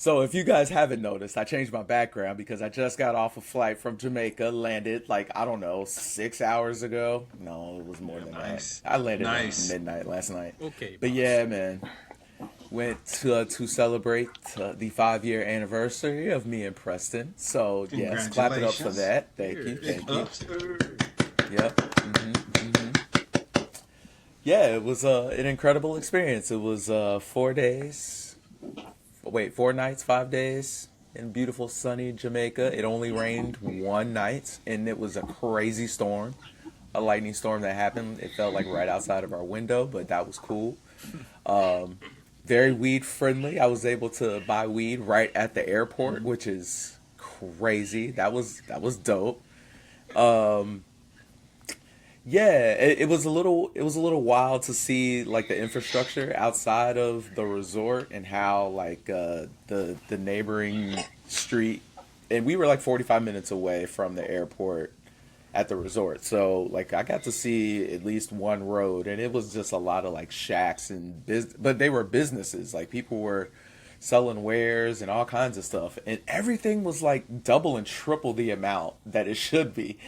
So if you guys haven't noticed, I changed my background because I just got off a flight from Jamaica, landed like I don't know, 6 hours ago. No, it was more Yeah, than that. nice. I landed like Nice. midnight last night. Okay, But boss. yeah, man, went to celebrate the 5 year anniversary of me and Preston. So yes, clap it up for Congratulations. that. Thank you, Cheers. Big thank you. ups. Yep. Yeah, it was an incredible experience. It was 4 days. Wait, 4 nights, 5 days in beautiful sunny Jamaica. It only rained one night, and it was a crazy storm, a lightning storm that happened. It felt like right outside of our window, but that was cool. Very weed friendly. I was able to buy weed right at the airport, which is crazy. That was dope. Yeah, it was a little wild to see like the infrastructure outside of the resort and how like the neighboring street, and we were like 45 minutes away from the airport at the resort. So like I got to see at least one road, and it was just a lot of like shacks and but they were businesses. Like people were selling wares and all kinds of stuff, and everything was like double and triple the amount that it should be.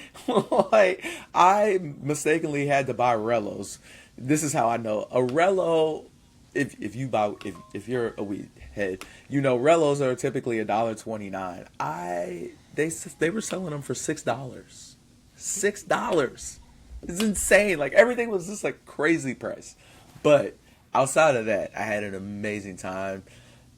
Like I mistakenly had to buy Rellos. This is how I know a Rello. If you buy if you're a weed head, you know Rellos are typically $1.29. They were selling them for $6. $6. It's insane. Like everything was just like crazy price. But outside of that, I had an amazing time.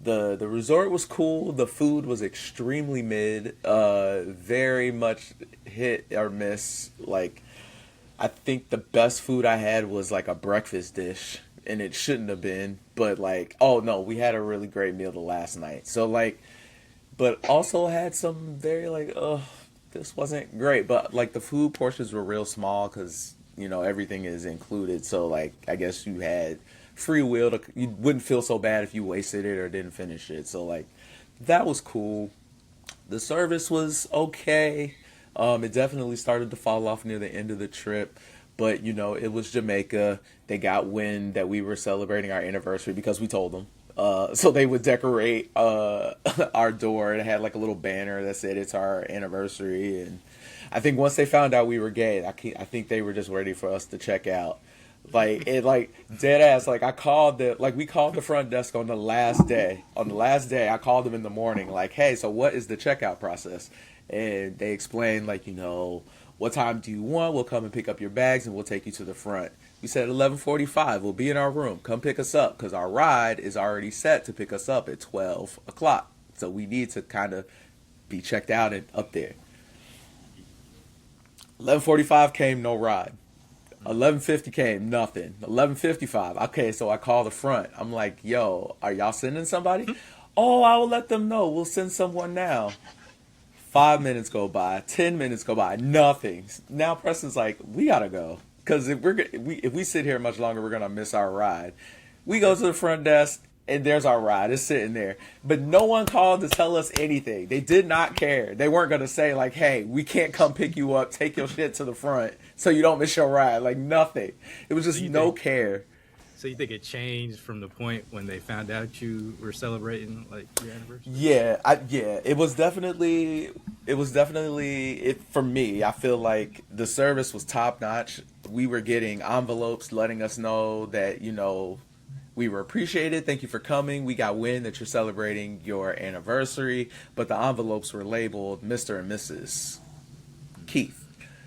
The resort was cool. The food was extremely mid. Very much hit or miss. Like I think the best food I had was like a breakfast dish, and it shouldn't have been. But like, oh no, we had a really great meal the last night. So like, but also had some very like, this wasn't great. But like the food portions were real small because everything is included. So like, I guess you had free will to, you wouldn't feel so bad if you wasted it or didn't finish it. So like, that was cool. The service was okay. It definitely started to fall off near the end of the trip, but it was Jamaica. They got wind that we were celebrating our anniversary because we told them. So they would decorate our door. It had like a little banner that said it's our anniversary, and I think once they found out we were gay, I think they were just ready for us to check out. Like it, like dead ass. Like we called the front desk on the last day. On the last day, I called them in the morning. Like, hey, so what is the checkout process? And they explained like, what time do you want? We'll come and pick up your bags and we'll take you to the front. We said 11:45. We'll be in our room. Come pick us up because our ride is already set to pick us up at 12 o'clock. So we need to kind of be checked out and up there. 11:45 came, no ride. 11:50 came, nothing. 11:55. Okay, so I call the front. I'm like, "Yo, are y'all sending somebody?" "Oh, I will let them know. We'll send someone now." 5 minutes go by, 10 minutes go by, nothing. Now Preston's like, "We gotta go because if we sit here much longer, we're gonna miss our ride." We go to the front desk, and there's our ride. It's sitting there, but no one called to tell us anything. They did not care. They weren't gonna say like, "Hey, we can't come pick you up. Take your shit to the front so you don't miss your ride." Like nothing. It was So just you no think care. so you think it changed from the point when they found out you were celebrating like your anniversary? Yeah, it was definitely it for me. I feel like the service was top notch. We were getting envelopes letting us know that we were appreciated. Thank you for coming. We got wind that you're celebrating your anniversary, but the envelopes were labeled Mr. and Mrs. Keith.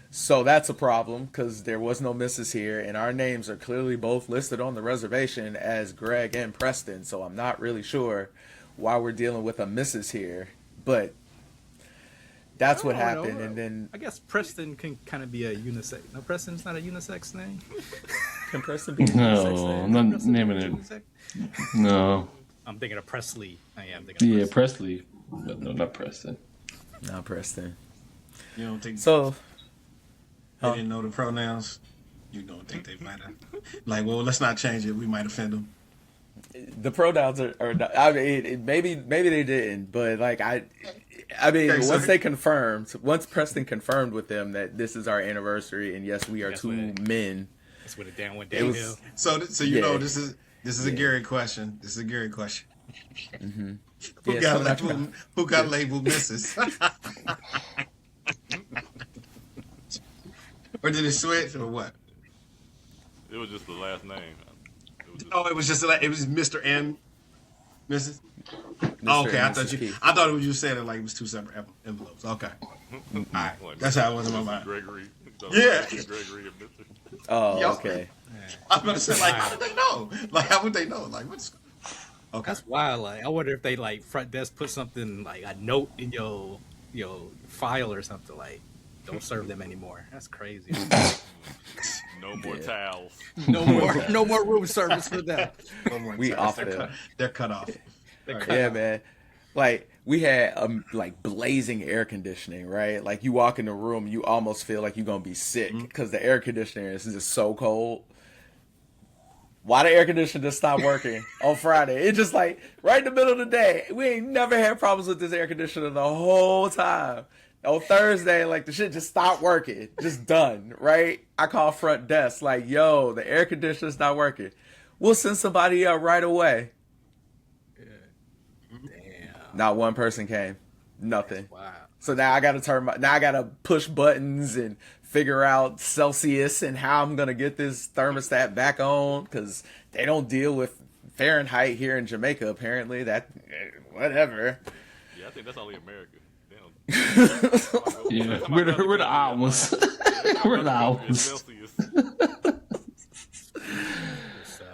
So that's a problem because there was no Mrs. here, and our names are clearly both listed on the reservation as Greg and Preston. So I'm not really sure why we're dealing with a Mrs. here, but I that's what don't happened. know. And then I guess Preston can kind of be a unisex. No, Preston's not a unisex name. can Preston be a unisex No, I'm name? not Preston naming is it. unisex? No. I'm thinking of Presley. I am thinking of Yeah, Presley. Presley. But no, not Preston. Not Preston. You don't think So, they huh? didn't know the pronouns? You don't think they might have? Like, well, let's not change it. We might offend them. The pronouns are not, I mean, maybe they didn't, but like I Okay, mean, so once Preston confirmed with them that this is our anniversary and yes, we are That's two when it. men. That's when it down went It downhill. was so yeah, this is a yeah. Gary question. This is a Gary question. Who Yeah, got so much labeled? Who got labeled Mrs.? Or did it switch or what? It was just the last name. It was just, Oh, it was just like it was Mr. and Mrs. Mr. Oh, okay, and Mrs. Keith. I thought it was you said it like it was two separate envelopes. Okay, all right, like, that's how it was in my Mrs. mind. Gregory. Yeah. Mrs. Gregory and Mr. Oh, Yo. okay. I was gonna say like, how would they know? Like, how would they know? Like, what's okay? That's wild. Like, I wonder if they like front desk put something like a note in your file or something like, don't serve them anymore. That's crazy. No more Yeah. towels. No more room service for them. No more We time. off They're it. they're cut off. Yeah, man. Like we had like blazing air conditioning, right? Like you walk in the room, you almost feel like you're gonna be sick because the air conditioner is just so cold. Why the air conditioner just stopped working on Friday? It just like right in the middle of the day. We ain't never had problems with this air conditioner the whole time. On Thursday, like the shit just stopped working, just done, right? I call front desk, like, yo, the air conditioner's not working. We'll send somebody up right away. Damn. Not one person came. Nothing. Wow. So now I gotta push buttons and figure out Celsius and how I'm gonna get this thermostat back on because they don't deal with Fahrenheit here in Jamaica. Apparently, whatever. Yeah, I think that's only America. They don't. Yeah, we're the odd ones. We're the odd ones. Celsius.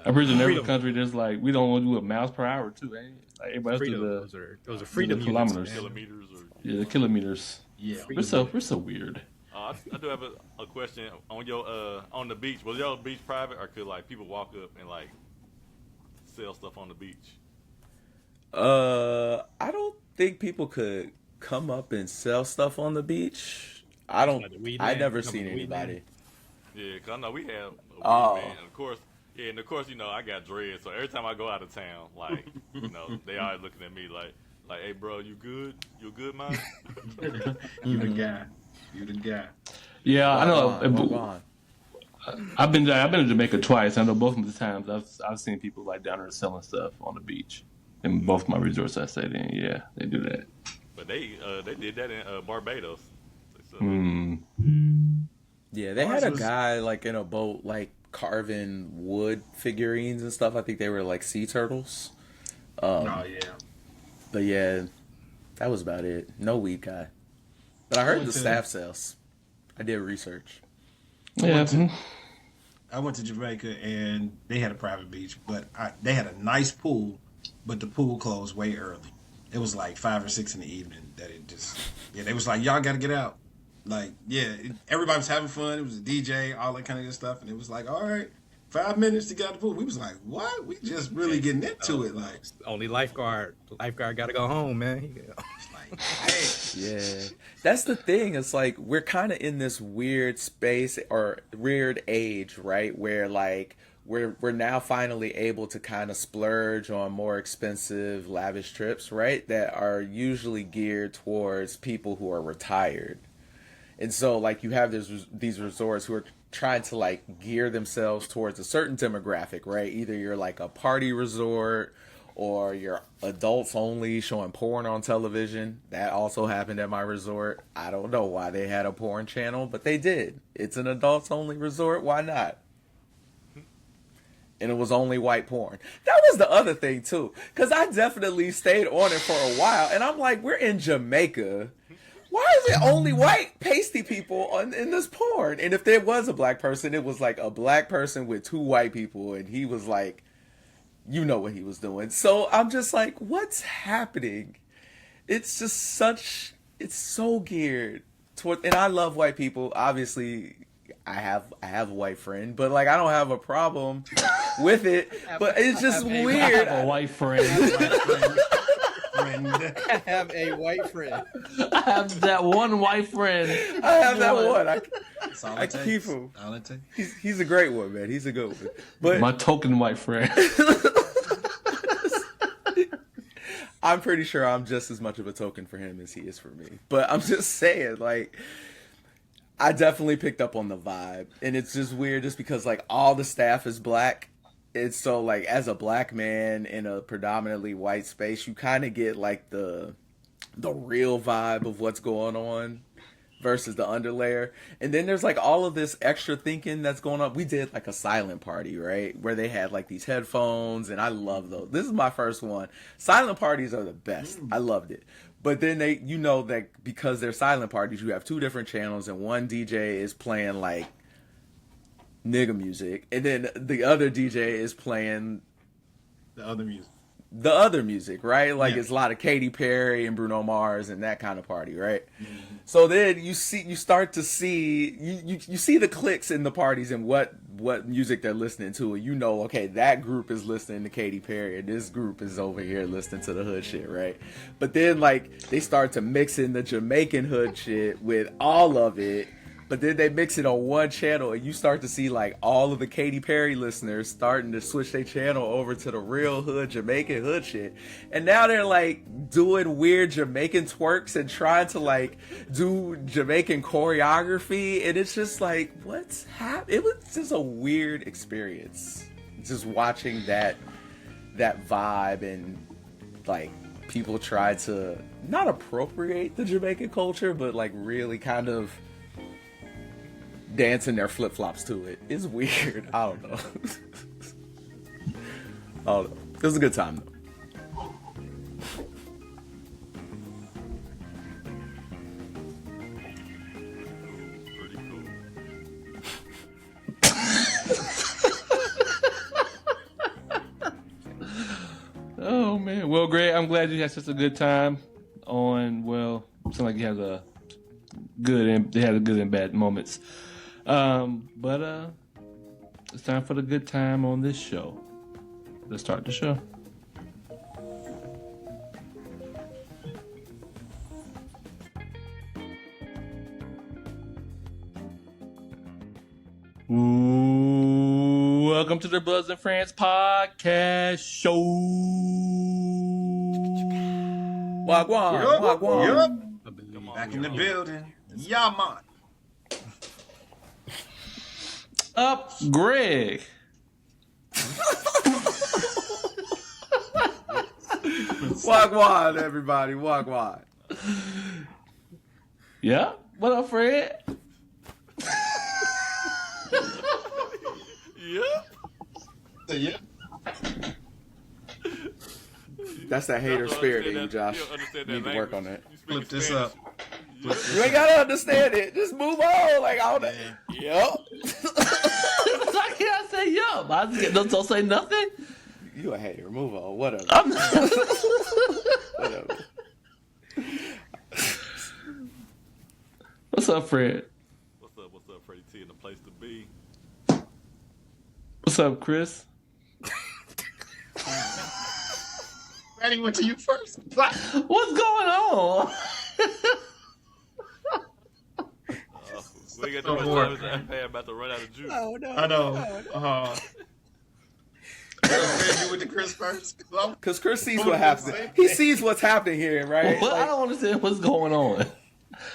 I'm pretty sure in every Freedom. country there's like we don't want to do it miles per hour too, ain't it? Like everybody else do Freedom. the Those are freedom the units, kilometers. man. Kilometers or. yeah the kilometers. Yeah. We're so weird. I do have a question on your on the beach. Was your beach private, or could like people walk up and like sell stuff on the beach? I don't think people could come up and sell stuff on the beach. I don't. Like the weed I man? never Come seen on, the weed man? anybody. Yeah, cause I know we have a weed Oh. man, and of course, you know I got dreads, so every time I go out of town, like you know, they always looking at me like, hey, bro, you good? You good, man? You the guy. You the guy. Yeah, I know. Walk on. I've been to Jamaica twice. I know both of the times I've seen people like down there selling stuff on the beach. In both my resorts I stayed in, yeah, they do that. But they did that in Barbados. So, Yeah, they Ours had a was- guy like in a boat, like carving wood figurines and stuff. I think they were like sea turtles. Oh yeah. But yeah, that was about it. No weed guy. But I heard went the to- staff sales. I did research. Yeah, I went to Jamaica and they had a private beach, but they had a nice pool, but the pool closed way early. It was like 5 or 6 in the evening that it just, they was like, y'all got to get out. Like, everybody was having fun. It was a DJ, all that kind of good stuff. And it was like, all right, 5 minutes to get out the pool. We was like, what? We just really getting into it. Like, Only lifeguard. Lifeguard got to go home, man. it's like, hey. Yeah. That's the thing. It's like we're kind of in this weird space or weird age, right? Where like we're now finally able to kind of splurge on more expensive, lavish trips, right? That are usually geared towards people who are retired. And so like you have these resorts who are trying to like gear themselves towards a certain demographic, right? Either you're like a party resort or you're adults only showing porn on television. That also happened at my resort. I don't know why they had a porn channel, but they did. It's an adults only resort. Why not? And it was only white porn. That was the other thing too, because I definitely stayed on it for a while, and I'm like, we're in Jamaica. Why is it only white pasty people in this porn? And if there was a black person, it was like a black person with 2 white people, and he was like, you know what he was doing. So I'm just like, what's happening? It's just it's so geared toward, and I love white people. Obviously, I have a white friend, but like I don't have a problem with it. But it's just I weird. a white friend. Friend. I have a white friend. I have that one white friend. I have that one. That's all I it takes. keep him. All it takes. He's a great one, man. He's a good one. But My token white friend. I'm pretty sure I'm just as much of a token for him as he is for me. But I'm just saying, like, I definitely picked up on the vibe. And it's just weird just because, like, all the staff is black. it's so like as a black man in a predominantly white space, you kind of get like the real vibe of what's going on versus the underlayer. And then there's like all of this extra thinking that's going on. We did like a silent party, right? Where they had like these headphones, and I love those. This is my first one. Silent parties are the best. I loved it. But then they, you know, that because they're silent parties, you have two different channels, and one DJ is playing like nigga music, and then the other DJ is playing The other music. the other music, right? Like Yeah. it's a lot of Katy Perry and Bruno Mars and that kind of party, right? So then you start to see you see the clicks in the parties and what music they're listening to, and you know, okay, that group is listening to Katy Perry and this group is over here listening to the hood shit, right? But then like they start to mix in the Jamaican hood shit with all of it. But then they mix it on one channel, and you start to see like all of the Katy Perry listeners starting to switch their channel over to the real hood Jamaican hood shit. And now they're like doing weird Jamaican twerks and trying to like do Jamaican choreography, and it's just like, what's happening? It was just a weird experience, just watching that vibe, and like people try to not appropriate the Jamaican culture, but like really kind of dancing their flip-flops to it. It's weird. I don't know. I don't know. It was a good time though. Pretty cool. Oh man. Well, Greg, I'm glad you had such a good time on. Well, it sounds like you had a good and bad moments. But it's time for the good time on this show. Let's start the show. Ooh, welcome to the Bloods and Friends podcast show. Wagwan, wagwan. Yup. Back in the building. Yeah, man. Up, Greg. Wagwan, everybody. Wagwan. Yeah. What up, Fred? Yep. Yeah. That's that hater spirit in you, Josh. You don't understand You need that to work language. on that. You speak Flip this Spanish. up. You ain't gotta understand it. Just move on. like all that. Yep. I can't say yup. Don't say nothing. You a hater. Move on. Whatever. I'm not. Whatever. What's up, Fred? What's up, Freddie T? In the place to be. What's up, Chris? Randy went to you first. What's going on? We got No too much more. time. This FA about to run out of juice. Oh, no. I know. Randy went to Chris first. Because Chris sees what happens. He sees what's happening here, right? Well, I Like, don't understand what's going on.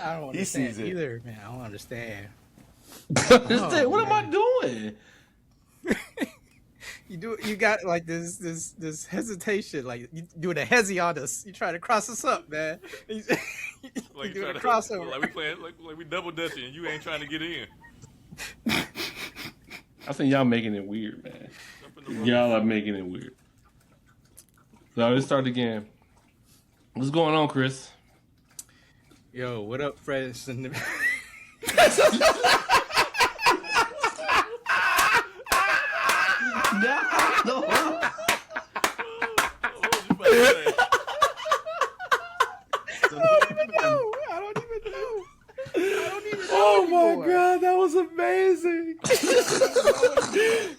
I don't He understand sees it. either, man. I don't understand. What am I doing? You got like this hesitation, like you doing a hezi on us. You trying to cross us up, man. You Like doing a trying crossover. Like we playing, like we double dutching, and you ain't trying to get in. I think y'all making it weird, man. Jump in the room. Y'all are making it weird. So let's start again. What's going on, Chris? Yo, what up, friends? No. What was you about to say? I don't even know. oh my anymore. God, that was amazing.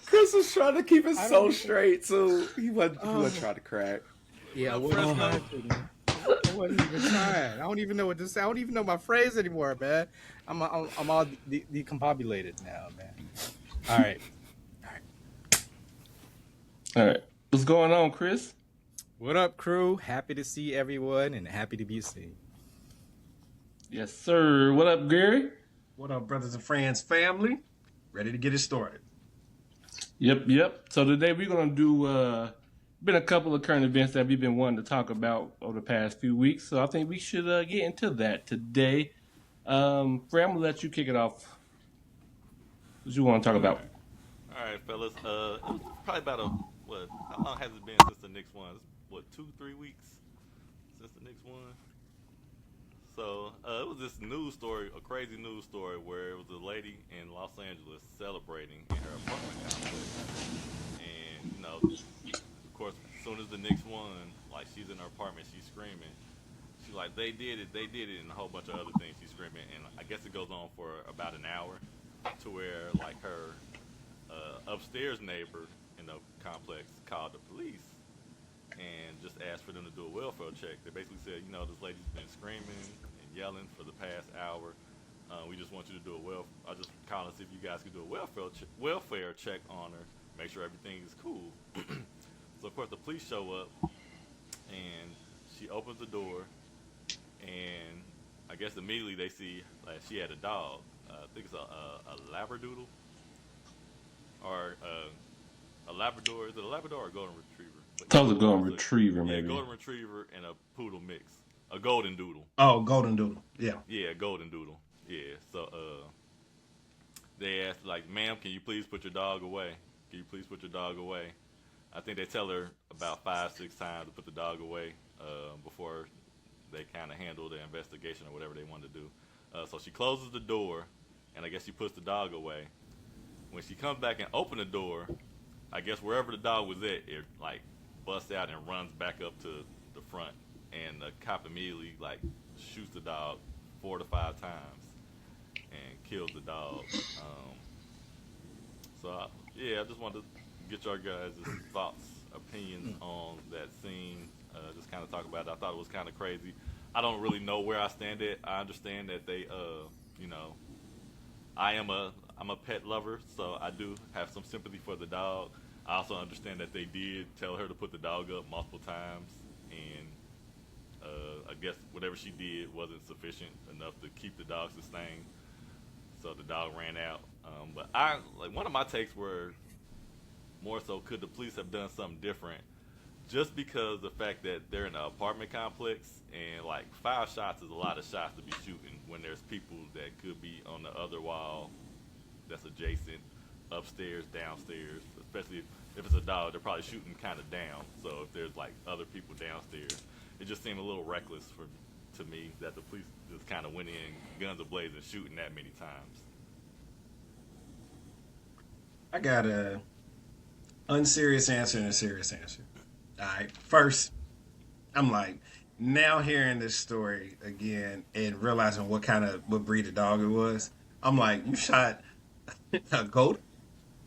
Chris was trying to keep it so even- straight, so he wasn't trying to crack. Yeah, I Fresno. I wasn't even trying. I don't even know what to say. I don't even know my phrase anymore, man. I'm all decombobulated now, man. All right. All right. What's going on, Chris? What up, crew? Happy to see everyone and happy to be seen. Yes, sir. What up, Gary? What up, brothers and friends, family? Ready to get it started. Yep. So today we're gonna do been a couple of current events that we've been wanting to talk about over the past few weeks. So I think we should get into that today. Fred, I'm gonna let you kick it off. What you want to talk about? All right, fellas. It was probably about how long has it been since the Knicks won? What, 2-3 weeks since the Knicks won? So it was this news story, a crazy news story, where it was a lady in Los Angeles celebrating in her apartment complex, and of course, as soon as the Knicks won, like she's in her apartment, she's screaming. She's like, they did it, and a whole bunch of other things. She's screaming, and I guess it goes on for about an hour, to where like her upstairs neighbor in the complex called the police and just asked for them to do a welfare check. They basically said, this lady's been screaming and yelling for the past hour. We just want you to do I just calling to see if you guys could do a welfare check on her, make sure everything is cool. So of course the police show up, and she opens the door, and I guess immediately they see like she had a dog. I think it's a Labradoodle, or a Labrador. Is it a Labrador or a Golden Retriever? Totally Golden Retriever, Yeah, maybe. Golden Retriever and a Poodle mix. A Golden Doodle. Oh, Golden Doodle. Yeah. Yeah, Golden Doodle. Yeah. So they asked like, "Ma'am, can you please put your dog away? Can you please put your dog away?" I think they tell her about 5-6 times to put the dog away before they kind of handle the investigation or whatever they want to do. So she closes the door, and I guess she puts the dog away. When she comes back and opens the door, I guess wherever the dog was at, it like busts out and runs back up to the front, and the cop immediately like shoots the dog 4 to 5 times and kills the dog. I just wanted to get your guys' thoughts, opinions on that scene. Just kind of talk about it. I thought it was kind of crazy. I don't really know where I stand at. I understand that they, I'm a pet lover, so I do have some sympathy for the dog. I also understand that they did tell her to put the dog up multiple times, and I guess whatever she did wasn't sufficient enough to keep the dog sustained, so the dog ran out. But one of my takes were more so, could the police have done something different? Just because the fact that they're in an apartment complex, and like 5 shots is a lot of shots to be shooting when there's people that could be on the other wall that's adjacent, upstairs, downstairs. Especially if it's a dog, they're probably shooting kind of down. So if there's like other people downstairs, it just seemed a little reckless to me that the police just kind of went in guns a-blazing, shooting that many times. I got a unserious answer and a serious answer. All right. First, I'm like, now hearing this story again and realizing what breed of dog it was, I'm like, you shot a goat?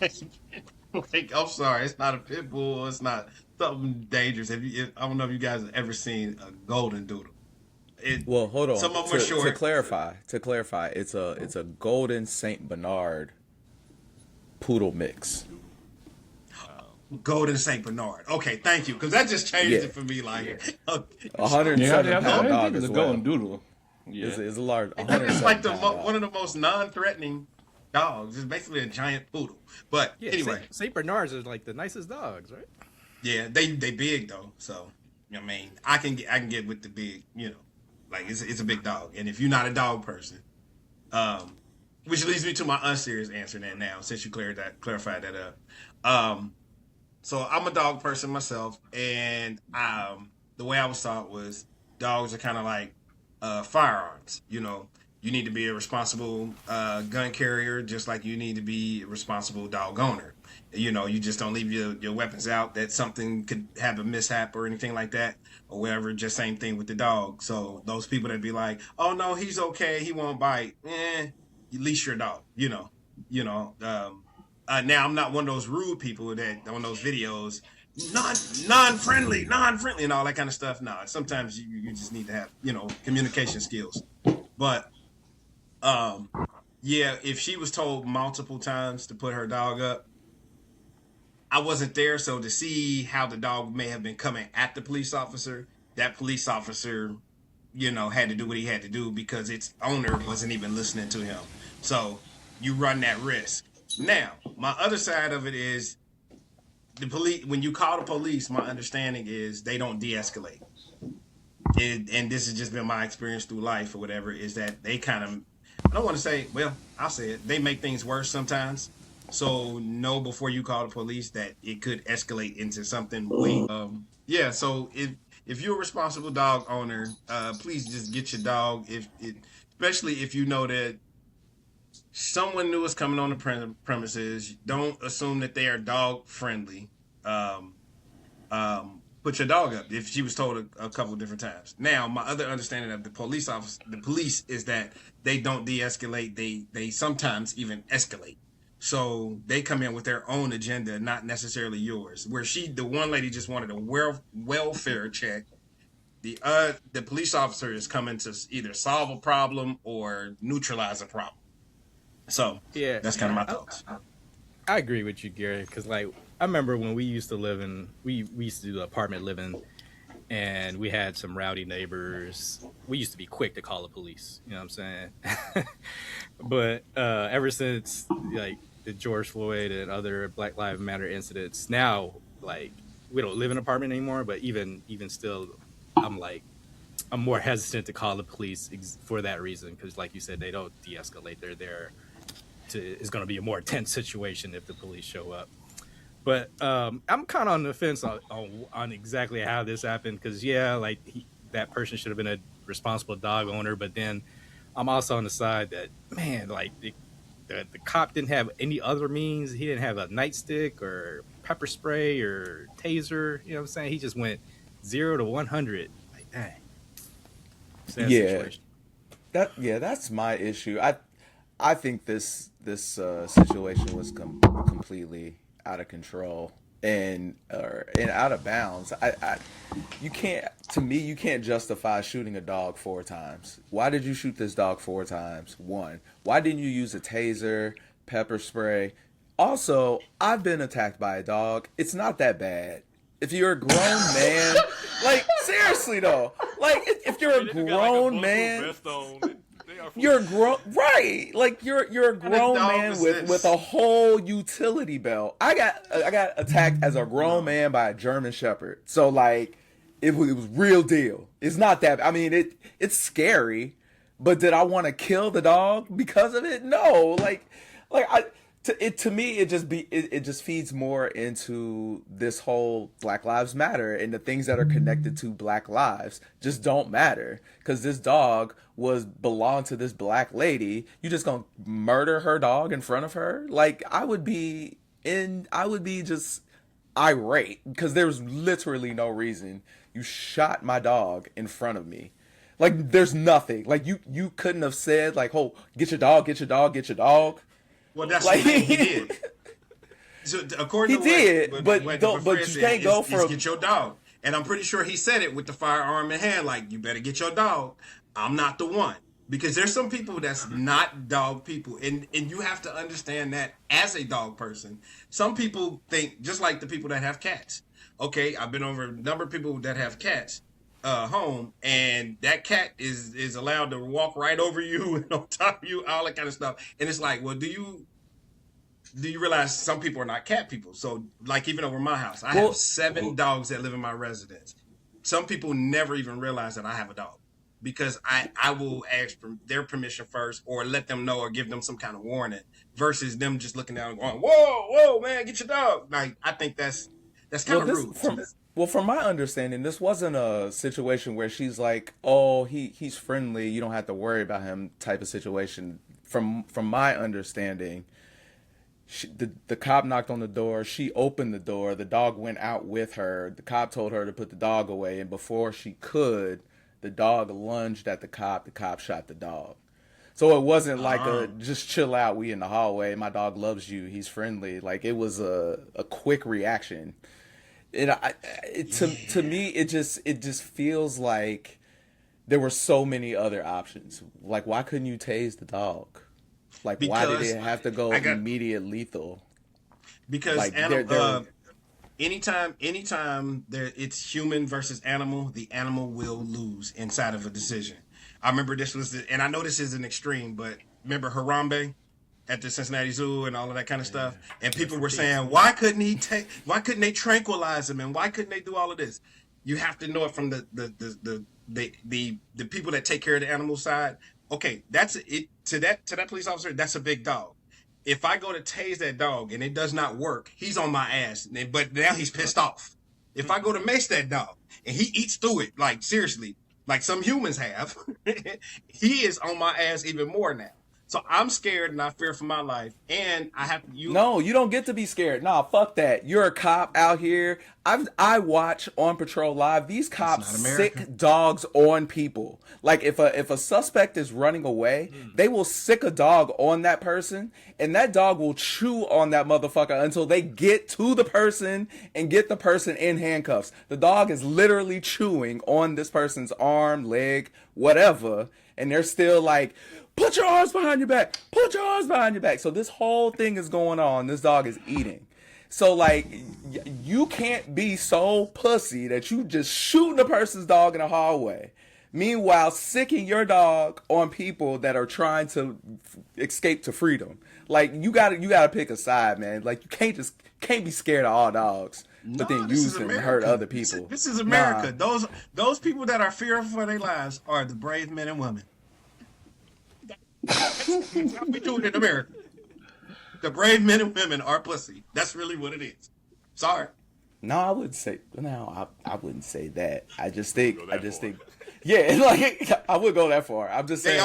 Like, I'm sorry, it's not a pit bull. It's not something dangerous. I don't know if you guys have ever seen a Golden Doodle. Well, hold on. Some of them are short. To clarify, it's a Golden Saint Bernard poodle mix. Golden Saint Bernard. Okay, thank you, because that just changed it for me. Like, 107-pound dog as a well. Golden Doodle. Yeah, It's a large. It's like 107-pound dog. one of the most non-threatening dogs. It's basically a giant poodle. But Yeah, anyway, Saint Bernards are like the nicest dogs, right? yeah, they big though. So I mean, I can get with the big. Like it's a big dog. And if you're not a dog person, which leads me to my unserious answer now, since you clarified that up. So I'm a dog person myself, and the way I was taught was dogs are kind of like firearms. You need to be a responsible gun carrier, just like you need to be a responsible dog owner. You just don't leave your weapons out that something could have a mishap or anything like that or whatever. Just same thing with the dog. So those people that be like, oh no, he's okay, he won't bite. Leash your dog. Now I'm not one of those rude people that on those videos, non-friendly, and all that kind of stuff. No, sometimes you just need to have communication skills. But if she was told multiple times to put her dog up, I wasn't there, so to see how the dog may have been coming at the police officer, that police officer, had to do what he had to do because its owner wasn't even listening to him. So you run that risk. Now, my other side of it is the police, when you call the police, my understanding is they don't de-escalate. And this has just been my experience through life or whatever, is that they kind of, I don't want to say, well, I'll say it, they make things worse sometimes. So know before you call the police that it could escalate into something way. Yeah. So if you're a responsible dog owner, please just get your dog. Especially if you know that someone new is coming on the premises, don't assume that they are dog friendly. Put your dog up if she was told a couple of different times. Now, my other understanding of the police is that they don't de-escalate. They sometimes even escalate. So they come in with their own agenda, not necessarily yours. Where the one lady just wanted a welfare check. The police officer is coming to either solve a problem or neutralize a problem. So Yeah, that's kind of my thoughts. I agree with you, Gary, because like I remember when we used to we used to do apartment living, and we had some rowdy neighbors. We used to be quick to call the police. You know what I'm saying? But ever since like the George Floyd and other Black Lives Matter incidents, now like we don't live in an apartment anymore. But even still, I'm more hesitant to call the police for that reason, because like you said, they don't de-escalate. They're there. It's going to be a more tense situation if the police show up. But I'm kind of on the fence on exactly how this happened, because yeah, like that person should have been a responsible dog owner. But then I'm also on the side that, man, like the cop didn't have any other means. He didn't have a nightstick or pepper spray or taser. You know what I'm saying? He just went 0 to 100. Like, dang. Sad situation. That's my issue. I think this situation was completely out of control and out of bounds. You can't justify shooting a dog 4 times. Why did you shoot this dog 4 times? 1. Why didn't you use a taser, pepper spray? Also, I've been attacked by a dog. It's not that bad. If you're a grown man, like seriously though, like if you're a grown man. You're a grown, right? Like you're a grown man with a whole utility belt. I got attacked as a grown man by a German Shepherd. So like, it was real deal. It's not that. I mean, it's scary, but did I want to kill the dog because of it? No. To me, it just feeds more into this whole Black Lives Matter, and the things that are connected to Black lives just don't matter, because this dog belonged to this black lady. You just gonna murder her dog in front of her? Like I would be just irate, because there's literally no reason. You shot my dog in front of me. Like there's nothing. Like you couldn't have said like, "Oh, get your dog, get your dog, get your dog." Well, that's like, what he did. So according he to did, what but you can't go for get your dog. And I'm pretty sure he said it with the firearm in hand, like, you better get your dog. I'm not the one. Because there's some people that's not dog people. And you have to understand that as a dog person. Some people think, just like the people that have cats. Okay, I've been over a number of people that have cats home, and that cat is allowed to walk right over you and on top of you, all that kind of stuff. And it's like, well, do you realize some people are not cat people? So like even over my house, I have 7 dogs that live in my residence. Some people never even realize that I have a dog, because I will ask for their permission first, or let them know, or give them some kind of warning, versus them just looking down and going, whoa, man, get your dog. Like, I think that's kind of rude. From my understanding, this wasn't a situation where she's like, "Oh, he's friendly, you don't have to worry about him," type of situation. From my understanding, the cop knocked on the door. She opened the door. The dog went out with her. The cop told her to put the dog away, and before she could, the dog lunged at the cop. The cop shot the dog. So it wasn't like just chill out, we in the hallway, my dog loves you, he's friendly. Like, it was a quick reaction. To me, it just feels like there were so many other options. Like, why couldn't you tase the dog? Like, why did it have to go immediate lethal? Because like, anytime it's human versus animal, the animal will lose inside of a decision. I remember and I know this is an extreme, but remember Harambe? at the Cincinnati Zoo and all of that kind of stuff. And people were saying, why couldn't they tranquilize him, and why couldn't they do all of this? You have to know it from the people that take care of the animal side. Okay, that's it. To that police officer, that's a big dog. If I go to tase that dog and it does not work, he's on my ass. But now he's pissed off. If I go to mace that dog and he eats through it, like seriously, like some humans have, he is on my ass even more now. So I'm scared and I fear for my life. And I have No, you don't get to be scared. Nah, fuck that. You're a cop out here. I watch On Patrol Live. These cops sick dogs on people. Like if a suspect is running away, they will sick a dog on that person, and that dog will chew on that motherfucker until they get to the person and get the person in handcuffs. The dog is literally chewing on this person's arm, leg, whatever, and they're still like, put your arms behind your back. Put your arms behind your back. So this whole thing is going on. This dog is eating. So, like, you can't be so pussy that you just shooting a person's dog in a hallway. Meanwhile, sicking your dog on people that are trying to escape to freedom. Like, you gotta pick a side, man. Like, you can't be scared of all dogs, but then use them to hurt other people. This is America. Nah. Those people that are fearful for their lives are the brave men and women. That's how we do it in America. The brave men and women are pussy. That's really what it is. Sorry. No, I wouldn't say. No, I wouldn't say that. I just think. Yeah, like I would go that far. I'm just saying.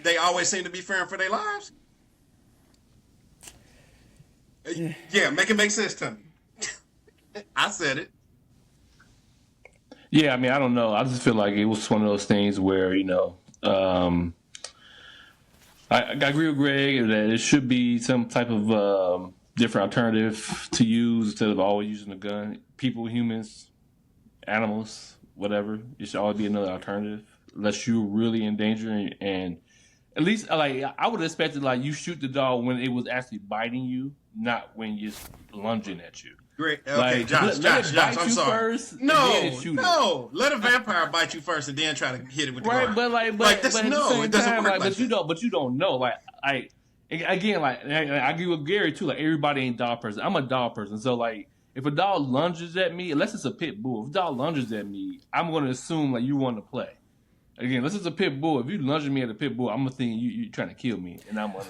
They always seem to be fearing for their lives. Yeah, make it make sense to me. I said it. Yeah, I mean, I don't know. I just feel like it was one of those things where, I agree with Greg that it should be some type of different alternative to use instead of always using a gun. People, humans, animals, whatever. It should always be another alternative unless you're really in danger. And at least, like, I would have expected, like, you shoot the dog when it was actually biting you, not when you're lunging at you. Great. Okay, like, Josh, I'm sorry. First, no. Let a vampire bite you first and then try to hit it with the right. ground. But it doesn't work like that. But you don't know. Like, I agree with Gary too. Like, everybody ain't dog person. I'm a dog person, so like, if a dog lunges at me, unless it's a pit bull, if a dog lunges at me, I'm going to assume like you want to play. Again, unless it's a pit bull, if you lunge at me at a pit bull, I'm gonna think you trying to kill me, and I'm gonna.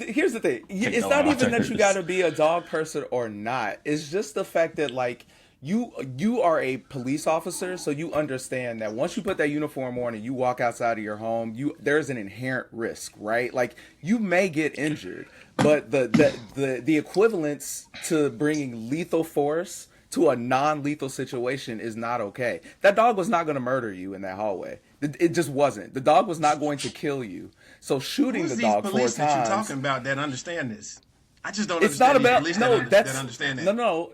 Here's the thing. It's not even that you got to be a dog person or not. It's just the fact that, like, you are a police officer, so you understand that once you put that uniform on and you walk outside of your home, there's an inherent risk, right? Like, you may get injured, but the equivalence to bringing lethal force to a non-lethal situation is not okay. That dog was not going to murder you in that hallway. It just wasn't. The dog was not going to kill you. So shooting the dog 4 times. That you're talking about that understand this? I just don't understand. It's not about that understand that. No.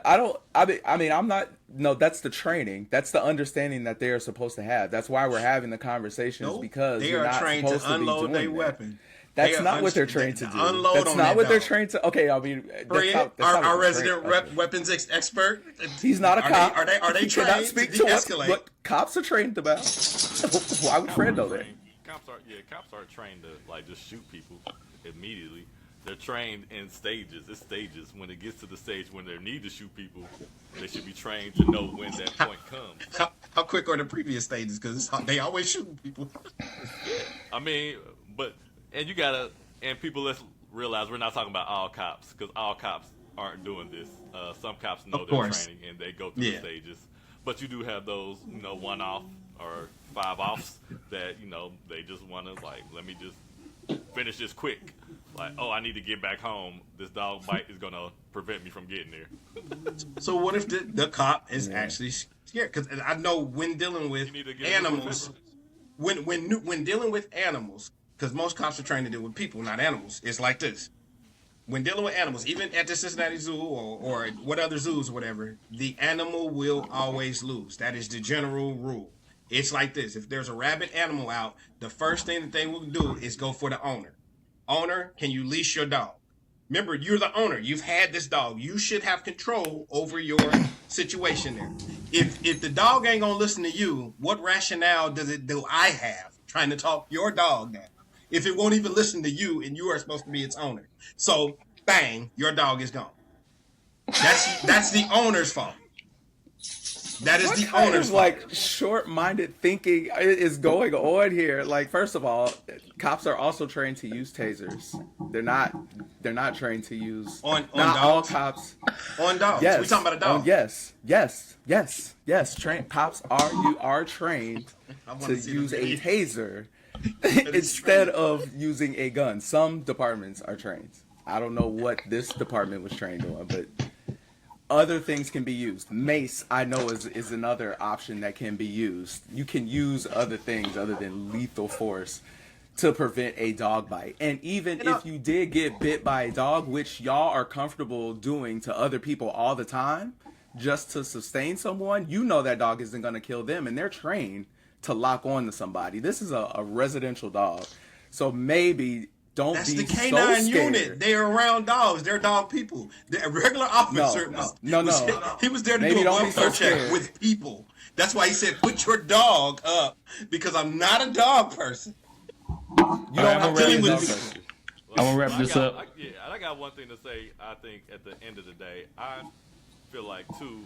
I don't. I mean, I'm not. No, that's the training. That's the understanding that they are supposed to have. That's why we're having the conversations because they are trained to unload their weapon. That's not what they're trained to do. That's not what they're trained to. Okay, I mean, our resident weapons expert. He's not a cop. Are they trained to de-escalate? What cops are trained about? Why would Fred know that? Cops aren't trained to like just shoot people immediately. They're trained in stages. It's stages. When it gets to the stage when they need to shoot people, they should be trained to know when that point comes. How quick are the previous stages? Because they always shooting people. I mean, and people, let's realize we're not talking about all cops, because all cops aren't doing this. Some cops know their training and they go through the stages. But you do have those, 1-off or 5-offs that, they just want to, like, let me just finish this quick. Like, oh, I need to get back home. This dog bite is going to prevent me from getting there. So what if the cop is actually scared? Because I know when dealing with animals, when dealing with animals, because most cops are trained to deal with people, not animals. It's like this. When dealing with animals, even at the Cincinnati Zoo or what other zoos or whatever, the animal will always lose. That is the general rule. It's like this. If there's a rabid animal out, the first thing that they will do is go for the owner. Owner, can you leash your dog? Remember, you're the owner. You've had this dog. You should have control over your situation there. If the dog ain't gonna listen to you, what rationale do I have trying to talk your dog down? if it won't even listen to you and you are supposed to be its owner? So, bang, your dog is gone. That's the owner's fault. That is What the kind owner's of fault. like short-minded thinking is going on here? Like, first of all, cops are also trained to use tasers. They're not trained to use On not all dogs? cops. On dogs. Yes, We talking about a dog. yes. Cops are trained I wanna to see the use a video. taser is instead of using a gun. Some departments are trained. I don't know what this department was trained on, but other things can be used. Mace, I know, is another option that can be used. You can use other things other than lethal force to prevent a dog bite. And even if you did get bit by a dog, which y'all are comfortable doing to other people all the time, just to sustain someone, you know that dog isn't going to kill them, and they're trained to lock on to somebody. This is a residential dog. So maybe don't That's be the so K9 scared. unit. They're around dogs. They're dog people. The regular officer he was there to Maybe do a don't be so welfare check scared. with people. That's why he said, put your dog up, because I'm not a dog person. You All don't right, have to dealing be a with dog people. person. I'm gonna wrap this up. I got one thing to say. I think at the end of the day, I feel like too.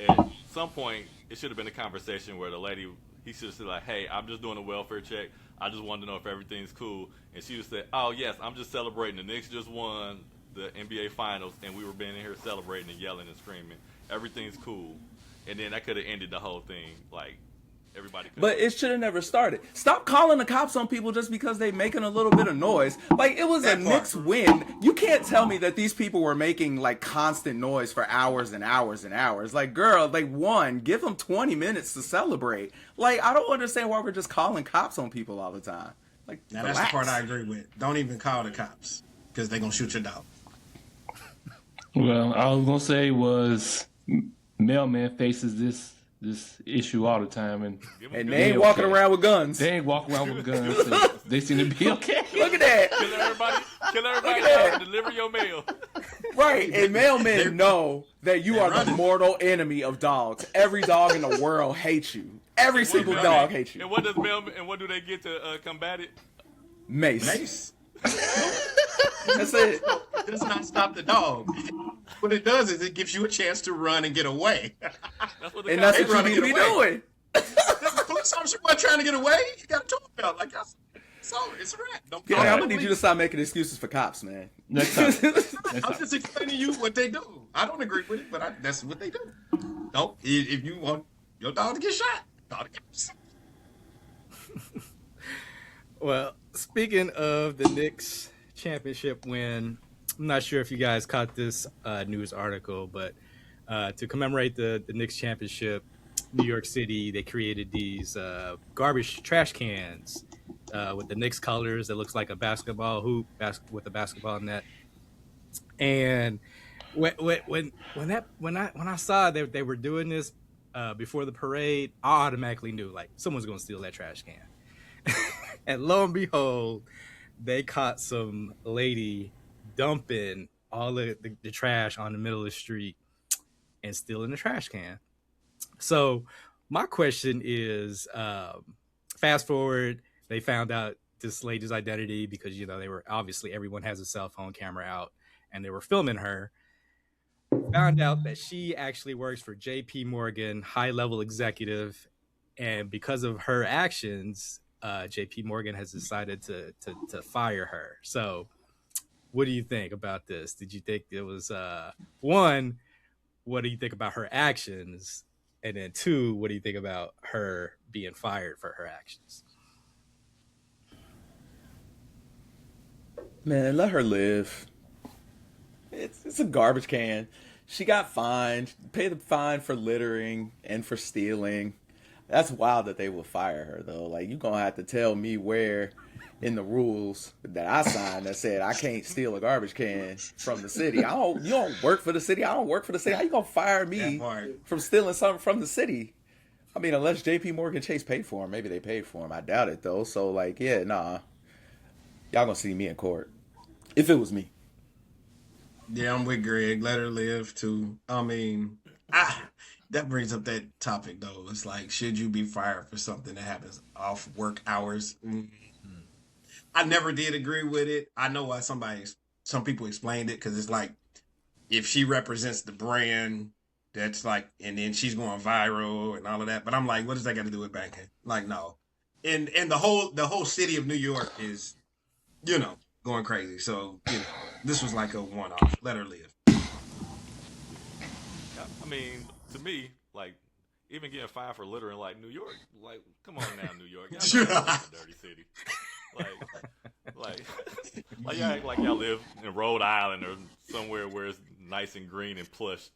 At some point, it should have been a conversation where the lady, he should have said like, "Hey, I'm just doing a welfare check. I just wanted to know if everything's cool." And she would say, "Oh yes, I'm just celebrating. The Knicks just won the NBA Finals, and we were being in here celebrating and yelling and screaming. Everything's cool." And then that could have ended the whole thing. Like everybody. But it should have never started. Stop calling the cops on people just because they making a little bit of noise. Like, it was a That part. Knicks win. You can't tell me that these people were making like constant noise for hours and hours and hours. Like, girl, they won. Give them 20 minutes to celebrate. Like, I don't understand why we're just calling cops on people all the time. Like, Now, that's relax. the part I agree with. Don't even call the cops, because they're going to shoot your dog. Well, all I was gonna say was mailman faces this issue all the time, and And they ain't walking around with guns. they ain't walking around with guns. So they seem to be okay. Look at that. Kill everybody Look at out that. and deliver your mail. Right, and mailmen know that you are the running. mortal enemy of dogs. Every dog in the world hates you. Every single dog hates you. And what does mailman? And what do they get to combat it? Mace. Mace. That's it. It does not stop the dog. What it does is it gives you a chance to run and get away. That's what the And cops that's They what run you to need to get be away. doing. The police officer wasn't trying to get away. He got a tool belt. Like, that's it's a wrap. Don't Yeah, call I'm the gonna need you to police. stop making excuses for cops, man. Next time. Next I'm time. just explaining to you what they do. I don't agree with it, but that's what they do. Don't. If you want your dog to get shot, call the cops. Well, speaking of the Knicks championship win, I'm not sure if you guys caught this news article, but to commemorate the Knicks championship, New York City, they created these garbage trash cans with the Knicks colors that looks like a basketball hoop with a basketball net. And when I saw that they were doing this before the parade, I automatically knew like someone's going to steal that trash can. And lo and behold, they caught some lady dumping all the trash on the middle of the street and stealing the trash can. So my question is, fast forward, they found out this lady's identity because, you know, they were obviously everyone has a cell phone camera out and they were filming her. Found out that she actually works for JP Morgan, high level executive. And because of her actions, JP Morgan has decided to fire her. So what do you think about this? Did you think it was, one, what do you think about her actions? And then two, what do you think about her being fired for her actions? Man, let her live. It's a garbage can. She got fined, paid the fine for littering and for stealing. That's wild that they will fire her though. Like, you gonna have to tell me where in the rules that I signed that said I can't steal a garbage can from the city. You don't work for the city. I don't work for the city. How you gonna fire me That part. from stealing something from the city? I mean, unless JP Morgan Chase paid for him. Maybe they paid for him. I doubt it though. So like, yeah, nah. Y'all gonna see me in court. If it was me. Yeah, I'm with Greg. Let her live too. I mean, that brings up that topic though. It's like, should you be fired for something that happens off work hours? I never did agree with it. I know why some people explained it because it's like if she represents the brand, that's like, and then she's going viral and all of that. But I'm like, what does that got to do with banking? Like, no. And the whole city of New York is, going crazy. So this was like a one-off. Let her live. I mean, to me, like, even getting fined for littering, like, New York, like, come on now, New York. Y'all know it's a dirty city. Like y'all act like y'all live in Rhode Island or somewhere where it's nice and green and plush.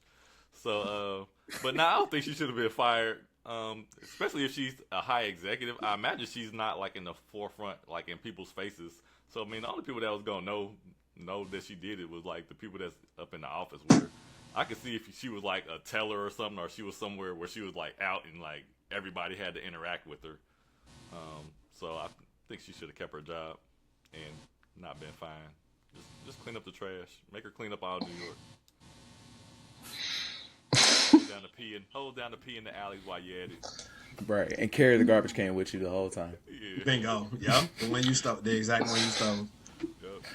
So, but now I don't think she should have been fired, especially if she's a high executive. I imagine she's not, like, in the forefront, like, in people's faces. So, I mean, the only people that was going to know that she did it was, like, the people that's up in the office with her. I could see if she was like a teller or something, or she was somewhere where she was like out and like everybody had to interact with her. So I think she should have kept her job and not been fined. Just clean up the trash. Make her clean up all New York. Hold down the pee in the alleys while you're at it. Right, and carry the garbage can with you the whole time. Yeah. Bingo. Yep. The exact one you stole. Yep.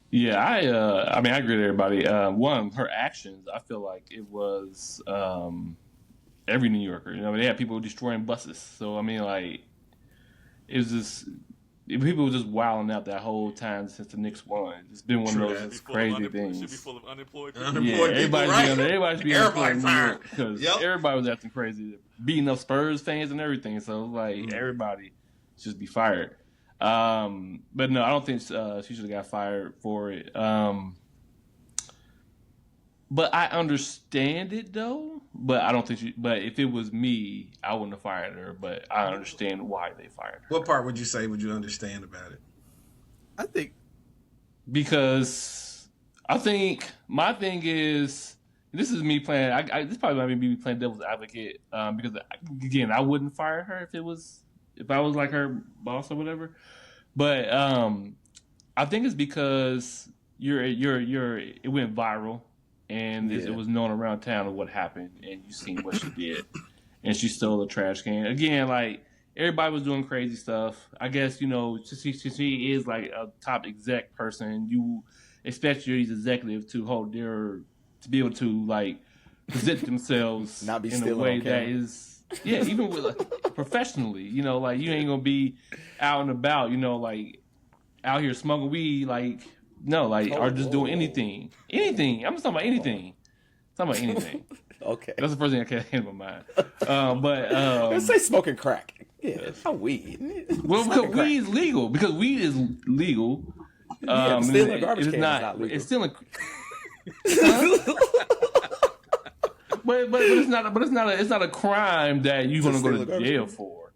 Yeah, I mean, I agree with everybody. One, her actions, I feel like it was every New Yorker. They had people destroying buses. So, I mean, like, it was just, people were just wilding out that whole time since the Knicks won. It's been one of those crazy things. Should be full of unemployed people. Everybody should be unemployed in New fired. York because Yep. everybody was acting crazy, beating up Spurs fans and everything. So, like, everybody should just be fired. But no, I don't think she should have got fired for it. But I understand it though. But I don't think but if it was me, I wouldn't have fired her. But I understand why they fired her. What part would you say would you understand about it? I think Because I think my thing is, this is me playing. This probably might be me playing devil's advocate. Because again, I wouldn't fire her if I was like her boss or whatever. But I think it's because it went viral and it was known around town of what happened, and you seen what she did, and she stole a trash can. Again, like everybody was doing crazy stuff. I guess she is like a top exec person. You expect your executive to be able to like present themselves Not be in a stealing way on that camera. is. Yeah, even with professionally, like you ain't gonna be out and about, like out here smoking weed, like no, like or just doing anything. I'm just talking about anything. Okay. That's the first thing that came to my mind. Let's say smoking crack. Yeah, it's not weed. Well, because Smoking crack. weed is legal. Because weed is legal. Yeah, but stealing a garbage can is not legal. It's still a. But it's not a crime that you're gonna go steal a to garbage jail can? for.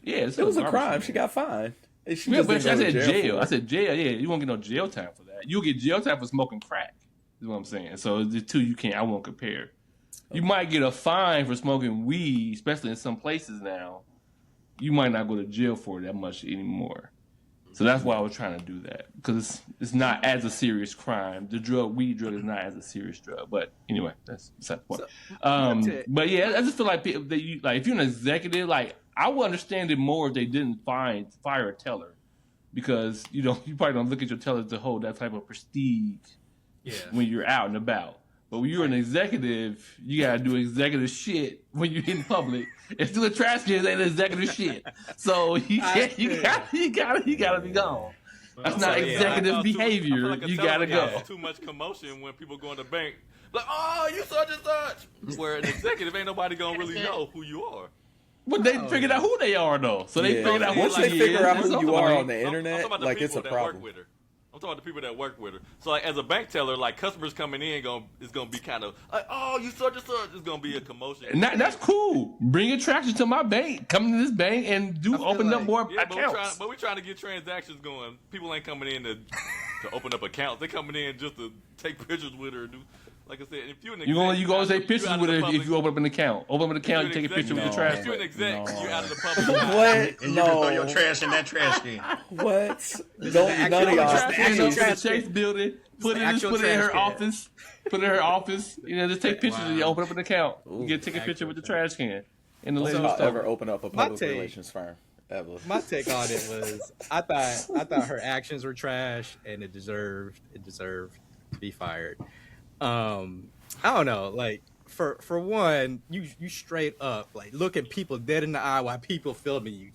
Yeah, it's It was a garbage crime. can. She got fined. And she Yeah, just but I didn't go to said jail. for it. I said jail. Yeah, you won't get no jail time for that. You'll get jail time for smoking crack. Is what I'm saying. So the two you can't. I won't compare. You might get a fine for smoking weed, especially in some places now. You might not go to jail for it that much anymore. So that's why I was trying to do that, because it's not as a serious crime. The weed drug is not as a serious drug. But anyway, that's beside the point. But yeah, I just feel like if you're an executive, like I would understand it more if they didn't fire a teller, because you probably don't look at your teller to hold that type of prestige when you're out and about. But when you're an executive, you gotta do executive shit when you're in public. If doing trash cans ain't executive shit, so you gotta be gone. That's not executive behavior. You gotta go. Too much commotion when people go in the bank. Like, oh, you such and such. Where an executive ain't nobody gonna really know who you are. But they figured out who they are though, so they figured out once what they she figure is. out who That's you all are right. on the internet, I'm talking about the like it's a people that work problem. with her. I'm talking about the people that work with her. So, like, as a bank teller, like, customers coming in is gonna be kind of like, oh, you such and such. It's gonna be a commotion. And that's cool. Bring attraction to my bank. Come to this bank and open up more accounts. But we're trying to get transactions going. People ain't coming in to open up accounts. They coming in just to take pictures with her. Like I said, if you're an exec, You gonna take pictures with her if you open up an account. Open up an account, you take a picture with your trash. If you're an exec, No. you're out of the public. What? And you can throw your trash in that trash can. What? None of y'all. Trash can Please. to the Chase building. Put it in her office. Put it in her office. Just take pictures and you open up an account. You take a picture with the trash can in the Don't lady's y'all store. ever open up a public relations firm ever. My take on it was I thought her actions were trash and it deserved to be fired. I don't know, like for one, you straight up like looking people dead in the eye while people filming you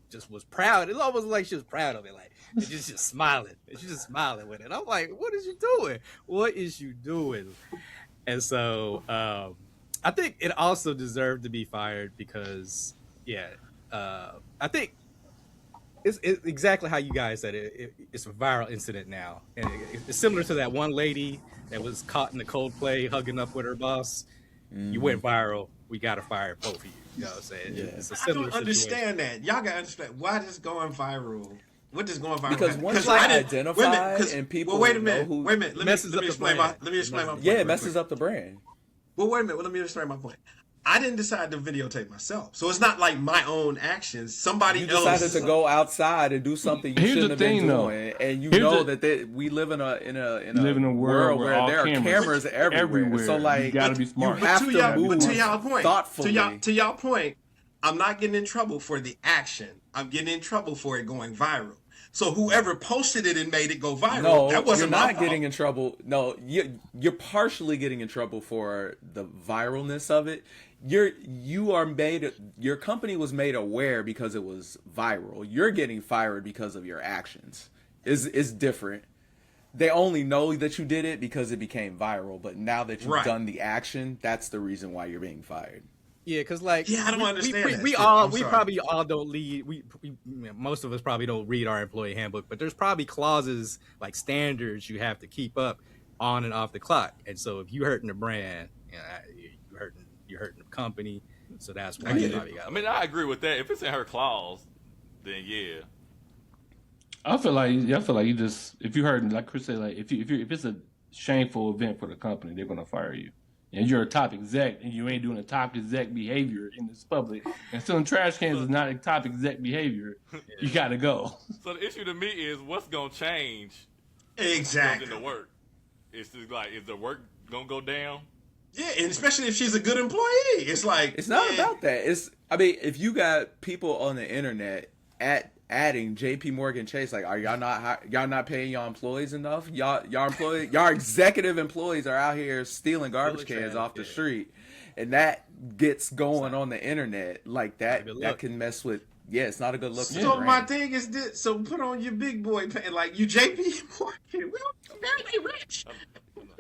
just was proud. It almost like she was proud of it, like and just smiling. And she's just smiling with it. I'm like, what is you doing? What is you doing? And so I think it also deserved to be fired because I think it's exactly how you guys said it. It's a viral incident now, and it's similar to that one lady that was caught in the Coldplay hugging up with her boss. You went viral. We got to fire both of you. You know what I'm saying? Yeah. It's a I similar don't understand situation. that. Y'all gotta understand why this going viral. What does going viral? Because have- once I you didn't- identify wait a minute, 'cause- and people well, wait a know minute. who- Wait a minute. Let Messes me up the explain my. brand. Let me explain my point. Yeah, real it messes quick. up the brand. Well, wait a minute. Let me explain my point. I didn't decide to videotape myself, so it's not like my own actions. Somebody You else decided to go outside and do something you Here's shouldn't the have been thing, though. doing, and you Here's know the- that we live in a live in a world where all there are cameras everywhere. So like, you gotta be smart. You have to to y'all, move but to y'all point, thoughtfully. to y'all point, I'm not getting in trouble for the action. I'm getting in trouble for it going viral. So whoever posted it and made it go viral, No, that wasn't you're my not fault. getting in trouble. No, you're partially getting in trouble for the viralness of it. Your company was made aware because it was viral. You're getting fired because of your actions. Is different. They only know that you did it because it became viral, but now that you've Right. done the action, that's the reason why you're being fired. Yeah, because like Yeah, I don't understand that We shit. all I'm we sorry. probably all don't read. We most of us probably don't read our employee handbook, but there's probably clauses like standards you have to keep up on and off the clock. And so if you hurting the brand, you're hurting the company. So that's why I get you it. probably got. I mean, I agree with that. If it's in her clause, then yeah. I feel like you just if you heard like Chris said, like if it's a shameful event for the company, they're gonna fire you. And you're a top exec and you ain't doing a top exec behavior in this public, and stealing trash cans is not a top exec behavior, you gotta go. So the issue to me is what's gonna change Exactly. in the work. It's just like, is the work gonna go down? Yeah, and especially if she's a good employee, it's like It's not yeah. about that. If you got people on the internet adding JP Morgan Chase, like, are y'all not paying y'all employees enough? Y'all executive employees are out here stealing garbage Stealing cans trash, off the yeah. street, and that gets going on the internet like that. Not a good That look. can mess with. Yeah, it's not a good look. for the So my brand. thing is this: so put on your big boy pants, like you JP Morgan. We don't very rich.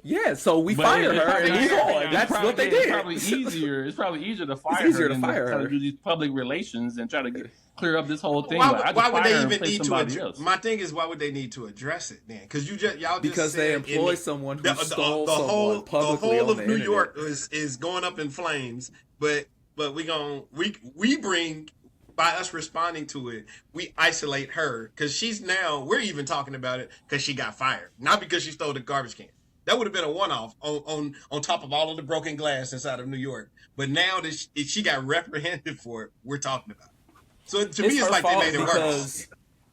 Yeah, so we But fire it's her probably- and move on. it's That's probably- what they It's did. probably easier. It's probably easier to fire easier her to than fire try her. to do these public relations and try to clear up this whole thing. Why, Like, I just why would fire they her and even place need to somebody address? else. My thing is, why would they need to address it then? Because y'all just Because they said in employ the- someone who the stole the someone whole publicly on of the New internet. York is going up in flames. But we bring by us responding to it, we isolate her because we're even talking about it because she got fired, not because she stole the garbage can. That would have been a one-off on top of all of the broken glass inside of New York. But now that she got reprehended for it, we're talking about it. So to me, it's her like they fault made it worse.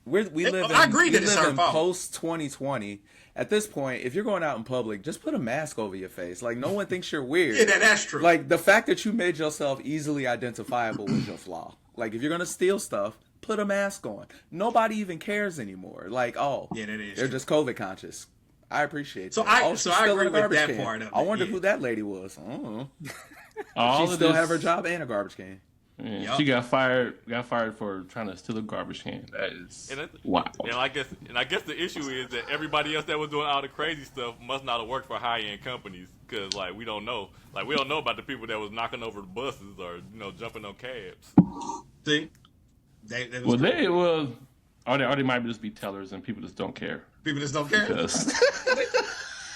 because we live in, I agree that we it's live her in fault. post 2020. At this point, if you're going out in public, just put a mask over your face. Like, no one thinks you're weird. Yeah, that's true. Like, the fact that you made yourself easily identifiable was your flaw. Like, if you're gonna steal stuff, put a mask on. Nobody even cares anymore. Like, oh, Yeah, that is they're true. just COVID conscious. I appreciate So that. I- oh, so she's I still in agree a with garbage that can. part of I it, wonder yeah. who that lady was. I don't know. All She of still this- have her job and a garbage can. Yeah, Yup. she got fired for trying to steal a garbage can. That is And wow. And I guess the issue is that everybody else that was doing all the crazy stuff must not have worked for high end companies because like we don't know about the people that was knocking over the buses or jumping on cabs. See, they was Or they might just be tellers and people just don't care. people just don't care. Because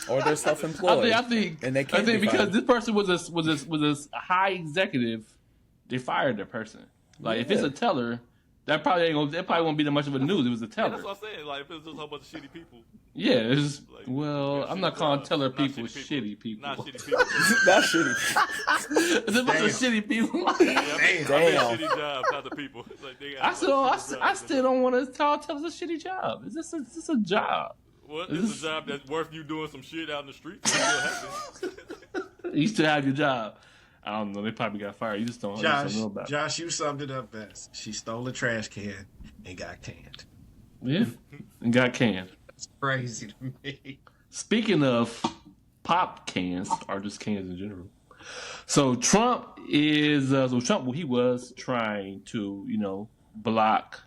Or they're self-employed. I think and they can't be because fired. this person was a high executive, they fired the person. Like if it's Yeah. a teller, that probably won't be that much of a news. It was a Yeah, teller. that's what I'm saying. Like if it was just a whole bunch of shitty people. Yeah, it's just, Like, well, yeah, I'm shitty not calling jobs. teller Not people shitty people. Not shitty people. That's shitty. It's a bunch of shitty people. Yeah, I mean Damn. shitty jobs, not the people. Like, they got, I still don't want to call tellers a shitty job. Is this a job? What is a job that's worth you doing some shit out in the streets? It still happens. You still have your job. I don't know. They probably got fired. You just don't know about it. Josh, you summed it up best. She stole a trash can and got canned. Yeah, and got canned. It's crazy to me. Speaking of pop cans, or just cans in general. So Trump is he was trying to block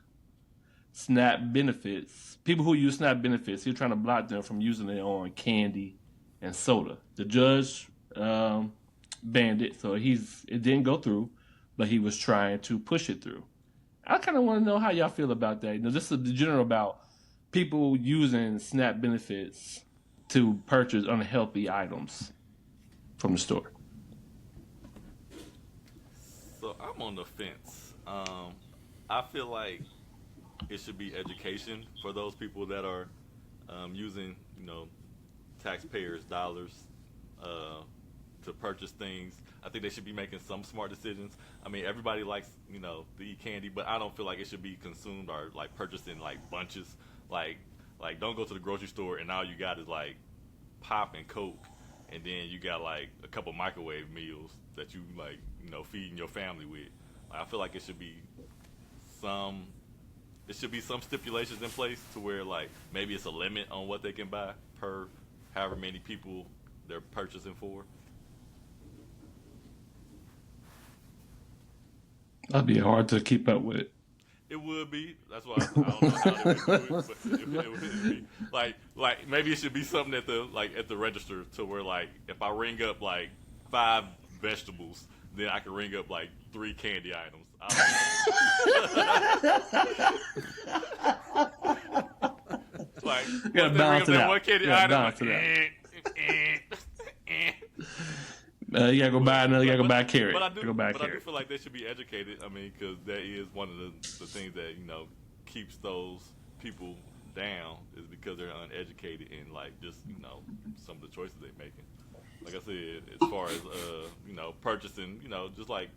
SNAP benefits. People who use SNAP benefits, he was trying to block them from using it on candy and soda. The judge banned it, so it didn't go through, but he was trying to push it through. I kind of want to know how y'all feel about that. This is the general about people using SNAP benefits to purchase unhealthy items from the store. So I'm on the fence. I feel like it should be education for those people that are using, taxpayers' dollars to purchase things. I think they should be making some smart decisions. I mean, everybody likes, to eat candy, but I don't feel like it should be consumed or like purchasing like bunches. Like don't go to the grocery store and all you got is like pop and Coke, and then you got like a couple microwave meals that you like, feeding your family with. Like, I feel like it should be some stipulations in place to where like maybe it's a limit on what they can buy per however many people they're purchasing for. That'd be hard to keep up with. It would be. That's why I don't know how they would do it, but it would be like maybe it should be something at the register to where like if I ring up like 5 vegetables, then I can ring up like 3 candy items. Like you gotta balance it out. One candy item. You gotta go buy another. You gotta go buy a carrot. But I do feel like they should be educated. I mean, because that is one of the things that keeps those people down is because they're uneducated and like just some of the choices they're making. Like I said, as far as purchasing, just like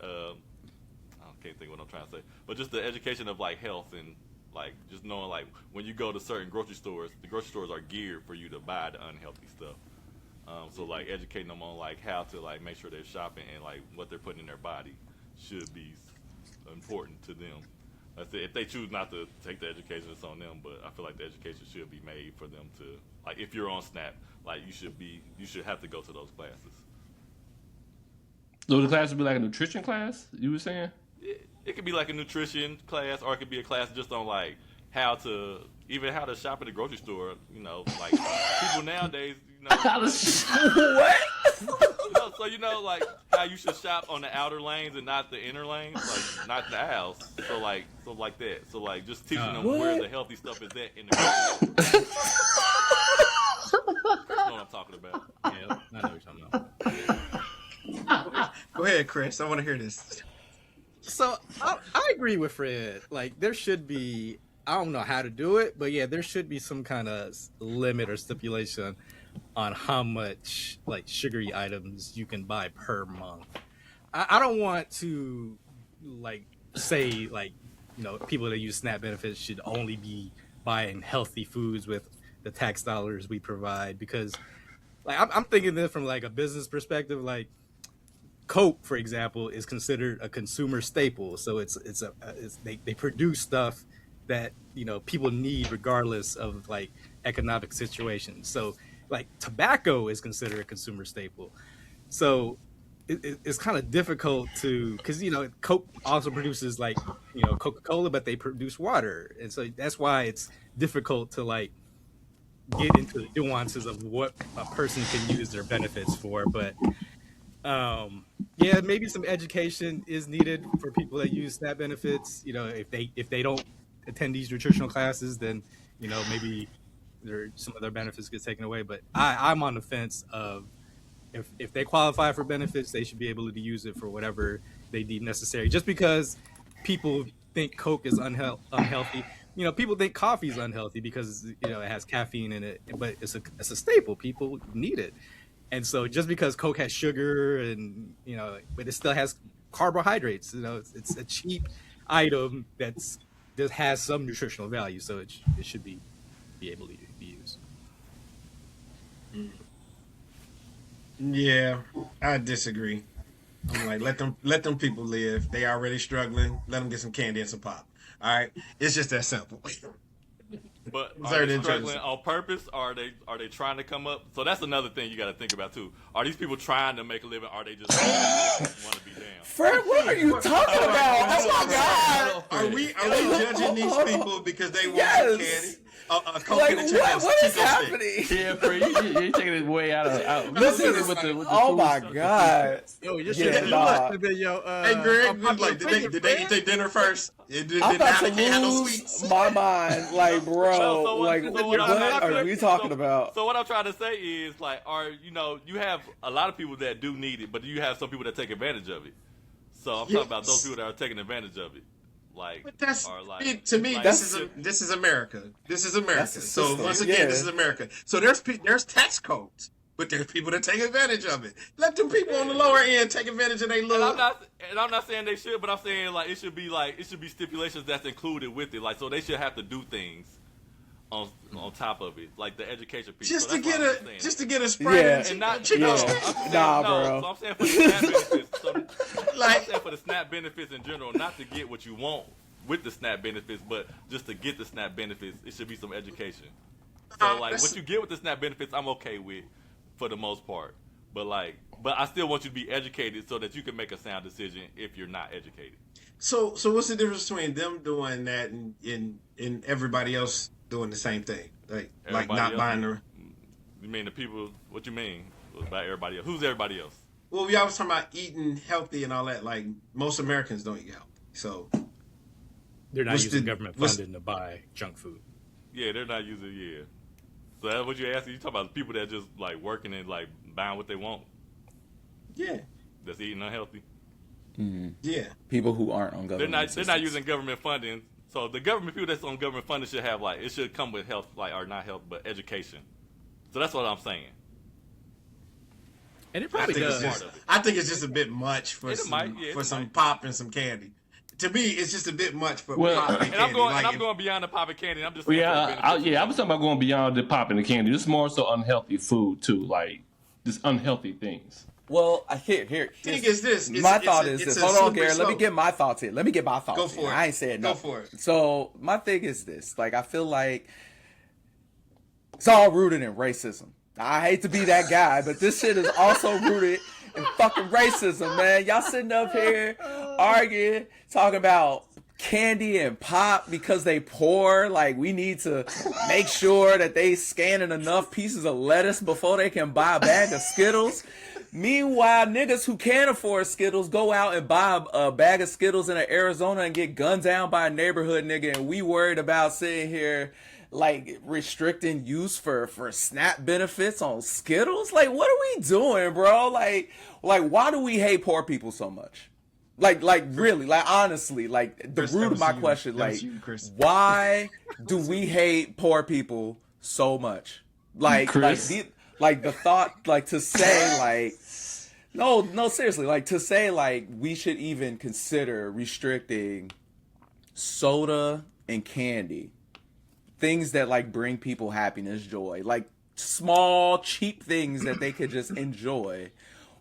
I can't think of what I'm trying to say, but just the education of like health and like just knowing like when you go to certain grocery stores, the grocery stores are geared for you to buy the unhealthy stuff. So like educating them on like how to like make sure they're shopping and like what they're putting in their body should be important to them. That's it. If they choose not to take the education, it's on them. But I feel like the education should be made for them to like if you're on SNAP, like you should have to go to those classes. So the class would be like a nutrition class, you were saying? It could be like a nutrition class, or it could be a class just on like how to shop at the grocery store. Like people nowadays, How to what? So like how you should shop on the outer lanes and not the inner lanes, like not the aisles. So like that. So like just teaching them where the healthy stuff is at in the grocery store. You know what I'm talking about? Yeah, I know what you're talking about. Go ahead, Chris. I want to hear this. So I agree with Fred. Like there should be, I don't know how to do it, but yeah, there should be some kind of limit or stipulation on how much like sugary items you can buy per month. I don't want to like say like people that use SNAP benefits should only be buying healthy foods with the tax dollars we provide, because like I'm thinking this from like a business perspective. Like Coke, for example, is considered a consumer staple, so they produce stuff that people need regardless of like economic situations. So like tobacco is considered a consumer staple, so it's kind of difficult to, because Coke also produces like Coca-Cola, but they produce water, and so that's why it's difficult to like get into the nuances of what a person can use their benefits for. But yeah, maybe some education is needed for people that use SNAP benefits. If they don't attend these nutritional classes, then maybe some of their benefits get taken away. But I'm on the fence of if they qualify for benefits, they should be able to use it for whatever they deem necessary. Just because people think Coke is unhealthy, people think coffee is unhealthy because it has caffeine in it, but it's a staple. People need it. And so just because Coke has sugar and but it still has carbohydrates, it's a cheap item that has some nutritional value, so it should be able to be used. Yeah, I disagree. I'm like, let them people live. They already struggling. Let them get some candy and some pop. All right, it's just that simple. But It's are very they struggling interesting. on purpose? Or are they trying to come up? So that's another thing you got to think about too. Are these people trying to make a living? Or are they just want to be damned? Fred, what are you talking about? Oh my god! Are we judging these people because they want Yes. candy? A Coke Like and a Chico what is stick. happening? Yeah, Fred, you're taking it way out. This With is the oh food my stuff. god! Yo, you Yeah, should nah. have been yo. Hey Greg, unpopular like, did opinion, they eat Fred? their dinner first? Did I'm now about they to can't have no lose sweets? my mind. Like, bro, So like what what I'm are we talking so- about? So what I'm trying to say is, like, you have a lot of people that do need it, but you have some people that take advantage of it. So I'm talking about those Yes. people that are taking advantage of it. Like, But that's are like, to me. like, This is America. This is America. That's the So system, once again, yeah. this is America. So there's tax codes, but there's people that take advantage of it. Let them people on the lower end take advantage of their And little. I'm not saying they should, but I'm saying like it should be stipulations that's included with it. Like, so they should have to do things on top of it, like the education piece. Just So to that's get what I'm a saying. just to get a Sprite Yeah. And not Chico no, stick. I'm saying, Nah, no. bro. So I'm saying for the SNAP benefits. So, I'm Like saying for the SNAP benefits in general, not to get what you want with the SNAP benefits, but just to get the SNAP benefits, it should be some education. So like what you get with the SNAP benefits, I'm okay with for the most part. But I still want you to be educated so that you can make a sound decision if you're not educated. so what's the difference between them doing that and everybody else doing the same thing? Like Everybody not else? buying the. You mean the people? What you mean about everybody else? Who's everybody else? Well, we always talking about eating healthy and all that. Like most Americans don't eat healthy, so They're not What's using the- government what's- funding to buy junk food. Yeah, they're not using. Yeah. So that's what you asking. You talking about people that just like working and like buying what they want. yeah, That's eating unhealthy. yeah. People who aren't on government. They're not assistance. using government funding. So the government people that's on government funding should have like it should come with health, like or not health, but education. So that's what I'm saying. And it I probably think, does. I think it's just a bit much for It some might, yeah, for it some might. pop and some candy. To me, it's just a bit much for Well, pop and And candy. I'm going beyond the pop and candy. I'm just Well, saying for the yeah, benefits of I was talking about going beyond the pop and the candy. This is more so unhealthy food too, like just unhealthy things. Well, here. thing is this. My thought is it's this. a Hold on, slippery Gary. Let me slope. get my thoughts in. Let me get my thoughts Go in. for it. I ain't saying Go nothing. for it. So my thing is this. Like, I feel like it's all rooted in racism. I hate to be that guy, but this shit is also rooted in fucking racism, man. Y'all sitting up here arguing, talking about candy and pop because they poor. Like, we need to make sure that they scanning enough pieces of lettuce before they can buy a bag of Skittles. Meanwhile, niggas who can't afford Skittles go out and buy a bag of Skittles in Arizona and get gunned down by a neighborhood nigga, and we worried about sitting here like restricting use for SNAP benefits on Skittles. Like, what are we doing, bro? Like why do we hate poor people so much? Like really, like honestly, like the Chris, that root of was my you. question, That like was you, Chris. why do we hate poor people so much? Like Chris? like the thought, like to say like no seriously, like to say like we should even consider restricting soda and candy, things that like bring people happiness, joy, like small cheap things that they could just enjoy.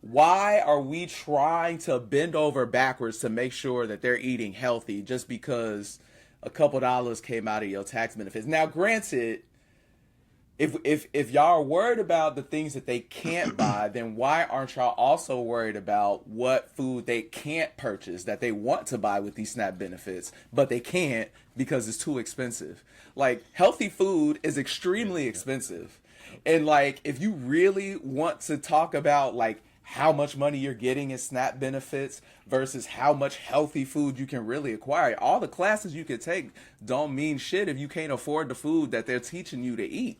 Why are we trying to bend over backwards to make sure that they're eating healthy just because a couple dollars came out of your tax benefits? Now, granted, if y'all are worried about the things that they can't buy, then why aren't y'all also worried about what food they can't purchase that they want to buy with these SNAP benefits, but they can't because it's too expensive? Like, healthy food is extremely expensive. And like, if you really want to talk about like how much money you're getting in SNAP benefits versus how much healthy food you can really acquire, all the classes you could take don't mean shit if you can't afford the food that they're teaching you to eat.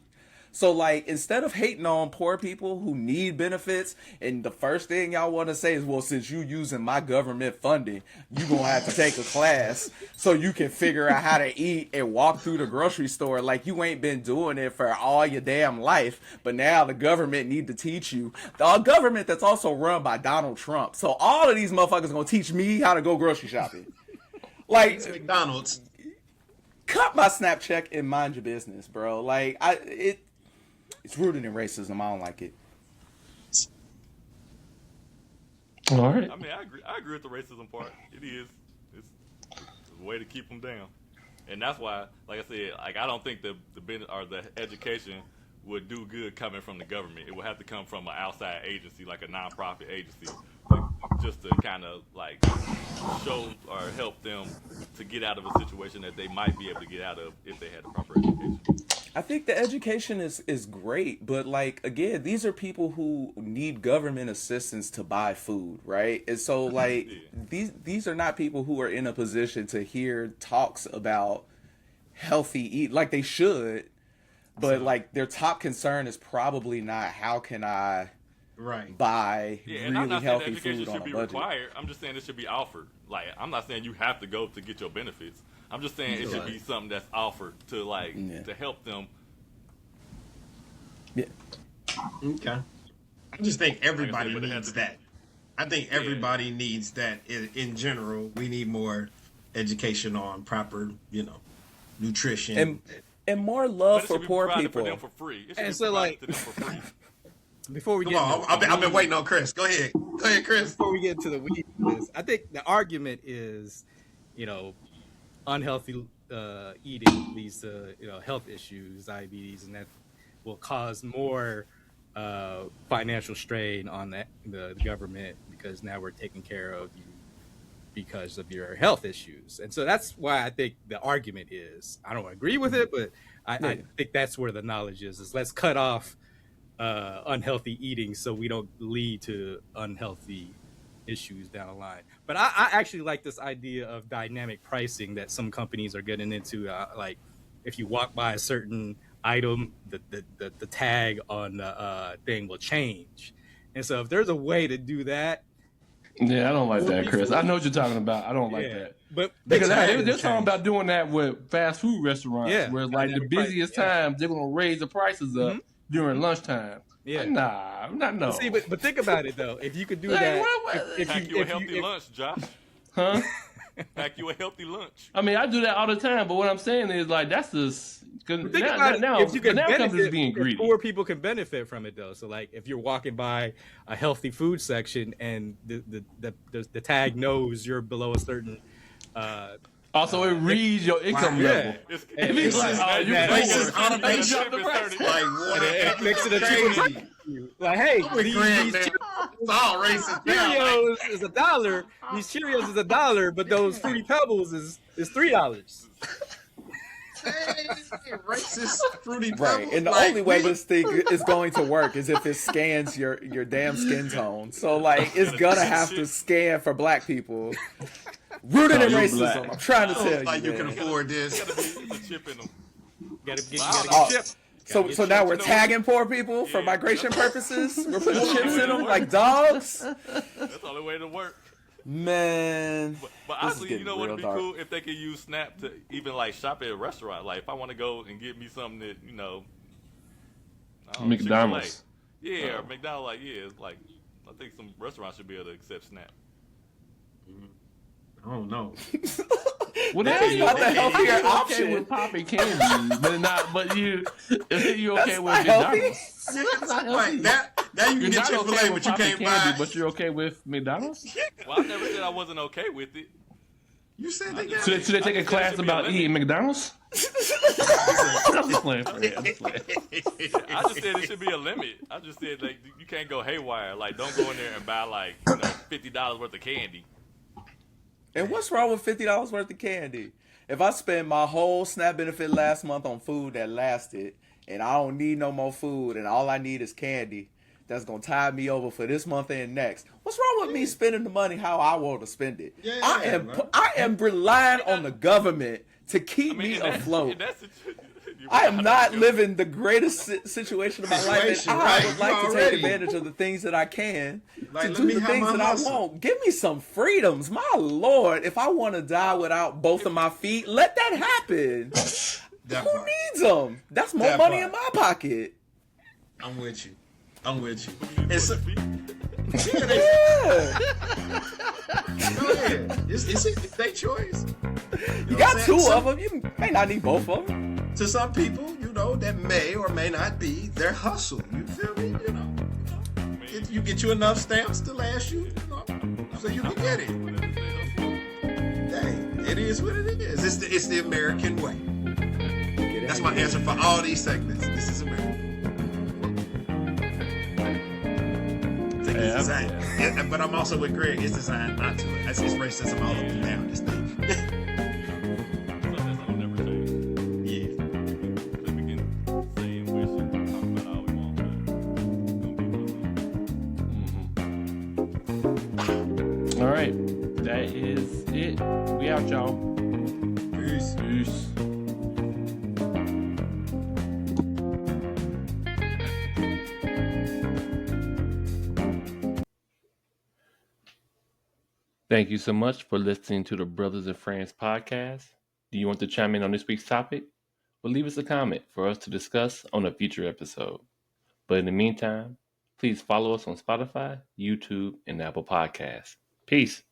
So like, instead of hating on poor people who need benefits, and the first thing y'all want to say is, well, since you using my government funding, you gonna have to take a class so you can figure out how to eat and walk through the grocery store like you ain't been doing it for all your damn life. But now the government need to teach you. The government that's also run by Donald Trump. So all of these motherfuckers gonna teach me how to go grocery shopping. Like, It's McDonald's. cut my SNAP check and mind your business, bro. Like, it's rooted in racism. I don't like it. All right. I mean, I agree with the racism part. It is. It's a way to keep them down, and that's why, like I said, like I don't think the education would do good coming from the government. It would have to come from an outside agency, like a nonprofit agency, just to kind of like show or help them to get out of a situation that they might be able to get out of if they had the proper education. I think the education is great, but like again, these are people who need government assistance to buy food, right? And so like these are not people who are in a position to hear talks about healthy eat like they should, but like their top concern is probably not how can I buy and I'm really not saying healthy education food on should a be budget. required. I'm just saying it should be offered. Like I'm not saying you have to go to get your benefits. I'm just saying it should be something that's offered to like to help them. Yeah. Okay. I just think everybody needs that. I think everybody needs that in general. We need more education on proper, nutrition. And more love But it for should be poor provided people. for them for free. It should And be so, provided like- to them for free. Before we Come get on, into I've been waiting on Chris. Go ahead, Chris. before we get into the weeds of this, I think the argument is, unhealthy eating leads to health issues, diabetes, and that will cause more financial strain on the government because now we're taking care of you because of your health issues. And so that's why I think the argument is, I don't agree with it, but I think that's where the knowledge is let's cut off unhealthy eating so we don't lead to unhealthy issues down the line. But I actually like this idea of dynamic pricing that some companies are getting into. Like if you walk by a certain item, the tag on the thing will change. And so if there's a way to do that, Yeah, I don't like that, Chris. I know what you're talking about. I don't like that. But Because they're talking about doing that with fast food restaurants, where like the Dynamic price, busiest times they're gonna raise the prices up during lunchtime. Yeah. Nah, not no. See, but think about it though. If you could do Like, that, what? Pack you a healthy lunch, Josh. Huh? Pack you a healthy lunch. I mean, I do that all the time, but what I'm saying is like that's just Think about it. now If you can now comes benefit, as being if greedy. poor people can benefit from it though. So like if you're walking by a healthy food section and the tag knows you're below a certain Also, it reads your income Yeah. level. If he's like, oh, you Racist poor, automation. drop the price. Like what? it makes it a Crazy. cheaper. Like, hey, With Greg, these man. It's all racist now. Cheerios is $1. These Cheerios is $1, but those Fruity Pebbles is $3. Racist fruity Right, pebbles. and the Like, only way we- this thing is going to work is if it scans your damn skin tone. So like, it's gonna have to scan for black people. Rooted in you're racism. black. I'm trying to tell like you. you can Man. afford this. There's a chip in them. Gotta get Oh, chip. so now we're tagging poor people for migration purposes. We're putting chips in them like dogs. That's the only way to work. Man, But this is honestly, you getting know what would real be dark. cool if they could use Snap to even like shop at a restaurant. Like if I want to go and get me something that I don't know, McDonald's. Chick-fil-A. Yeah, or McDonald's. Like it's like I think some restaurants should be able to accept Snap. I don't know. Well, That's not the healthier you're okay option. with popping candy, but not. But you okay with not healthy. McDonald's? Like that. Now you can You're get not Chick-fil-A, okay but with you popping can't candy, buy. but you're okay with McDonald's. Well, I never said I wasn't okay with it. You said they got. Should they take a said it class should be about a limit. eating McDonald's? I'm just playing, Fred. I'm just playing. I just said it should be a limit. I just said like you can't go haywire. Like don't go in there and buy like $50 worth of candy. And what's wrong with $50 worth of candy? If I spend my whole SNAP benefit last month on food that lasted, and I don't need no more food, and all I need is candy, that's gonna tide me over for this month and next. What's wrong with me spending the money how I want to spend it? Yeah, I am relying on the government to keep me in that- afloat. in that situ- you're I am right. not living the greatest situation of my life, and Situation, I right. would like You to already- take advantage of the things that I can Like, to let do me the have things my that I hustle. want. Give me some freedoms, my lord. If I want to die without both of my feet, let that happen. That Who part. needs them? That's more That money part. in my pocket. I'm with you. It's a, yeah, Yeah, go ahead. It's their choice. you got two of them. You may not need both of them. To some people, that may or may not be their hustle. You feel me? You get you enough stamps to last you, So you can get it. Hey, it is what it is. It's the American way. That's my answer for all these segments. This is America. It's designed, but I'm also with Greg. It's designed not to. It's racism all up and down this thing. Something I'll never change. Yeah. So we can say and wish and talk about all we want, but it's gonna be All right, that is it. We out, y'all. Peace. Peace. Thank you so much for listening to the Brothers and Friends podcast. Do you want to chime in on this week's topic? Well, leave us a comment for us to discuss on a future episode. But in the meantime, please follow us on Spotify, YouTube, and Apple Podcasts. Peace.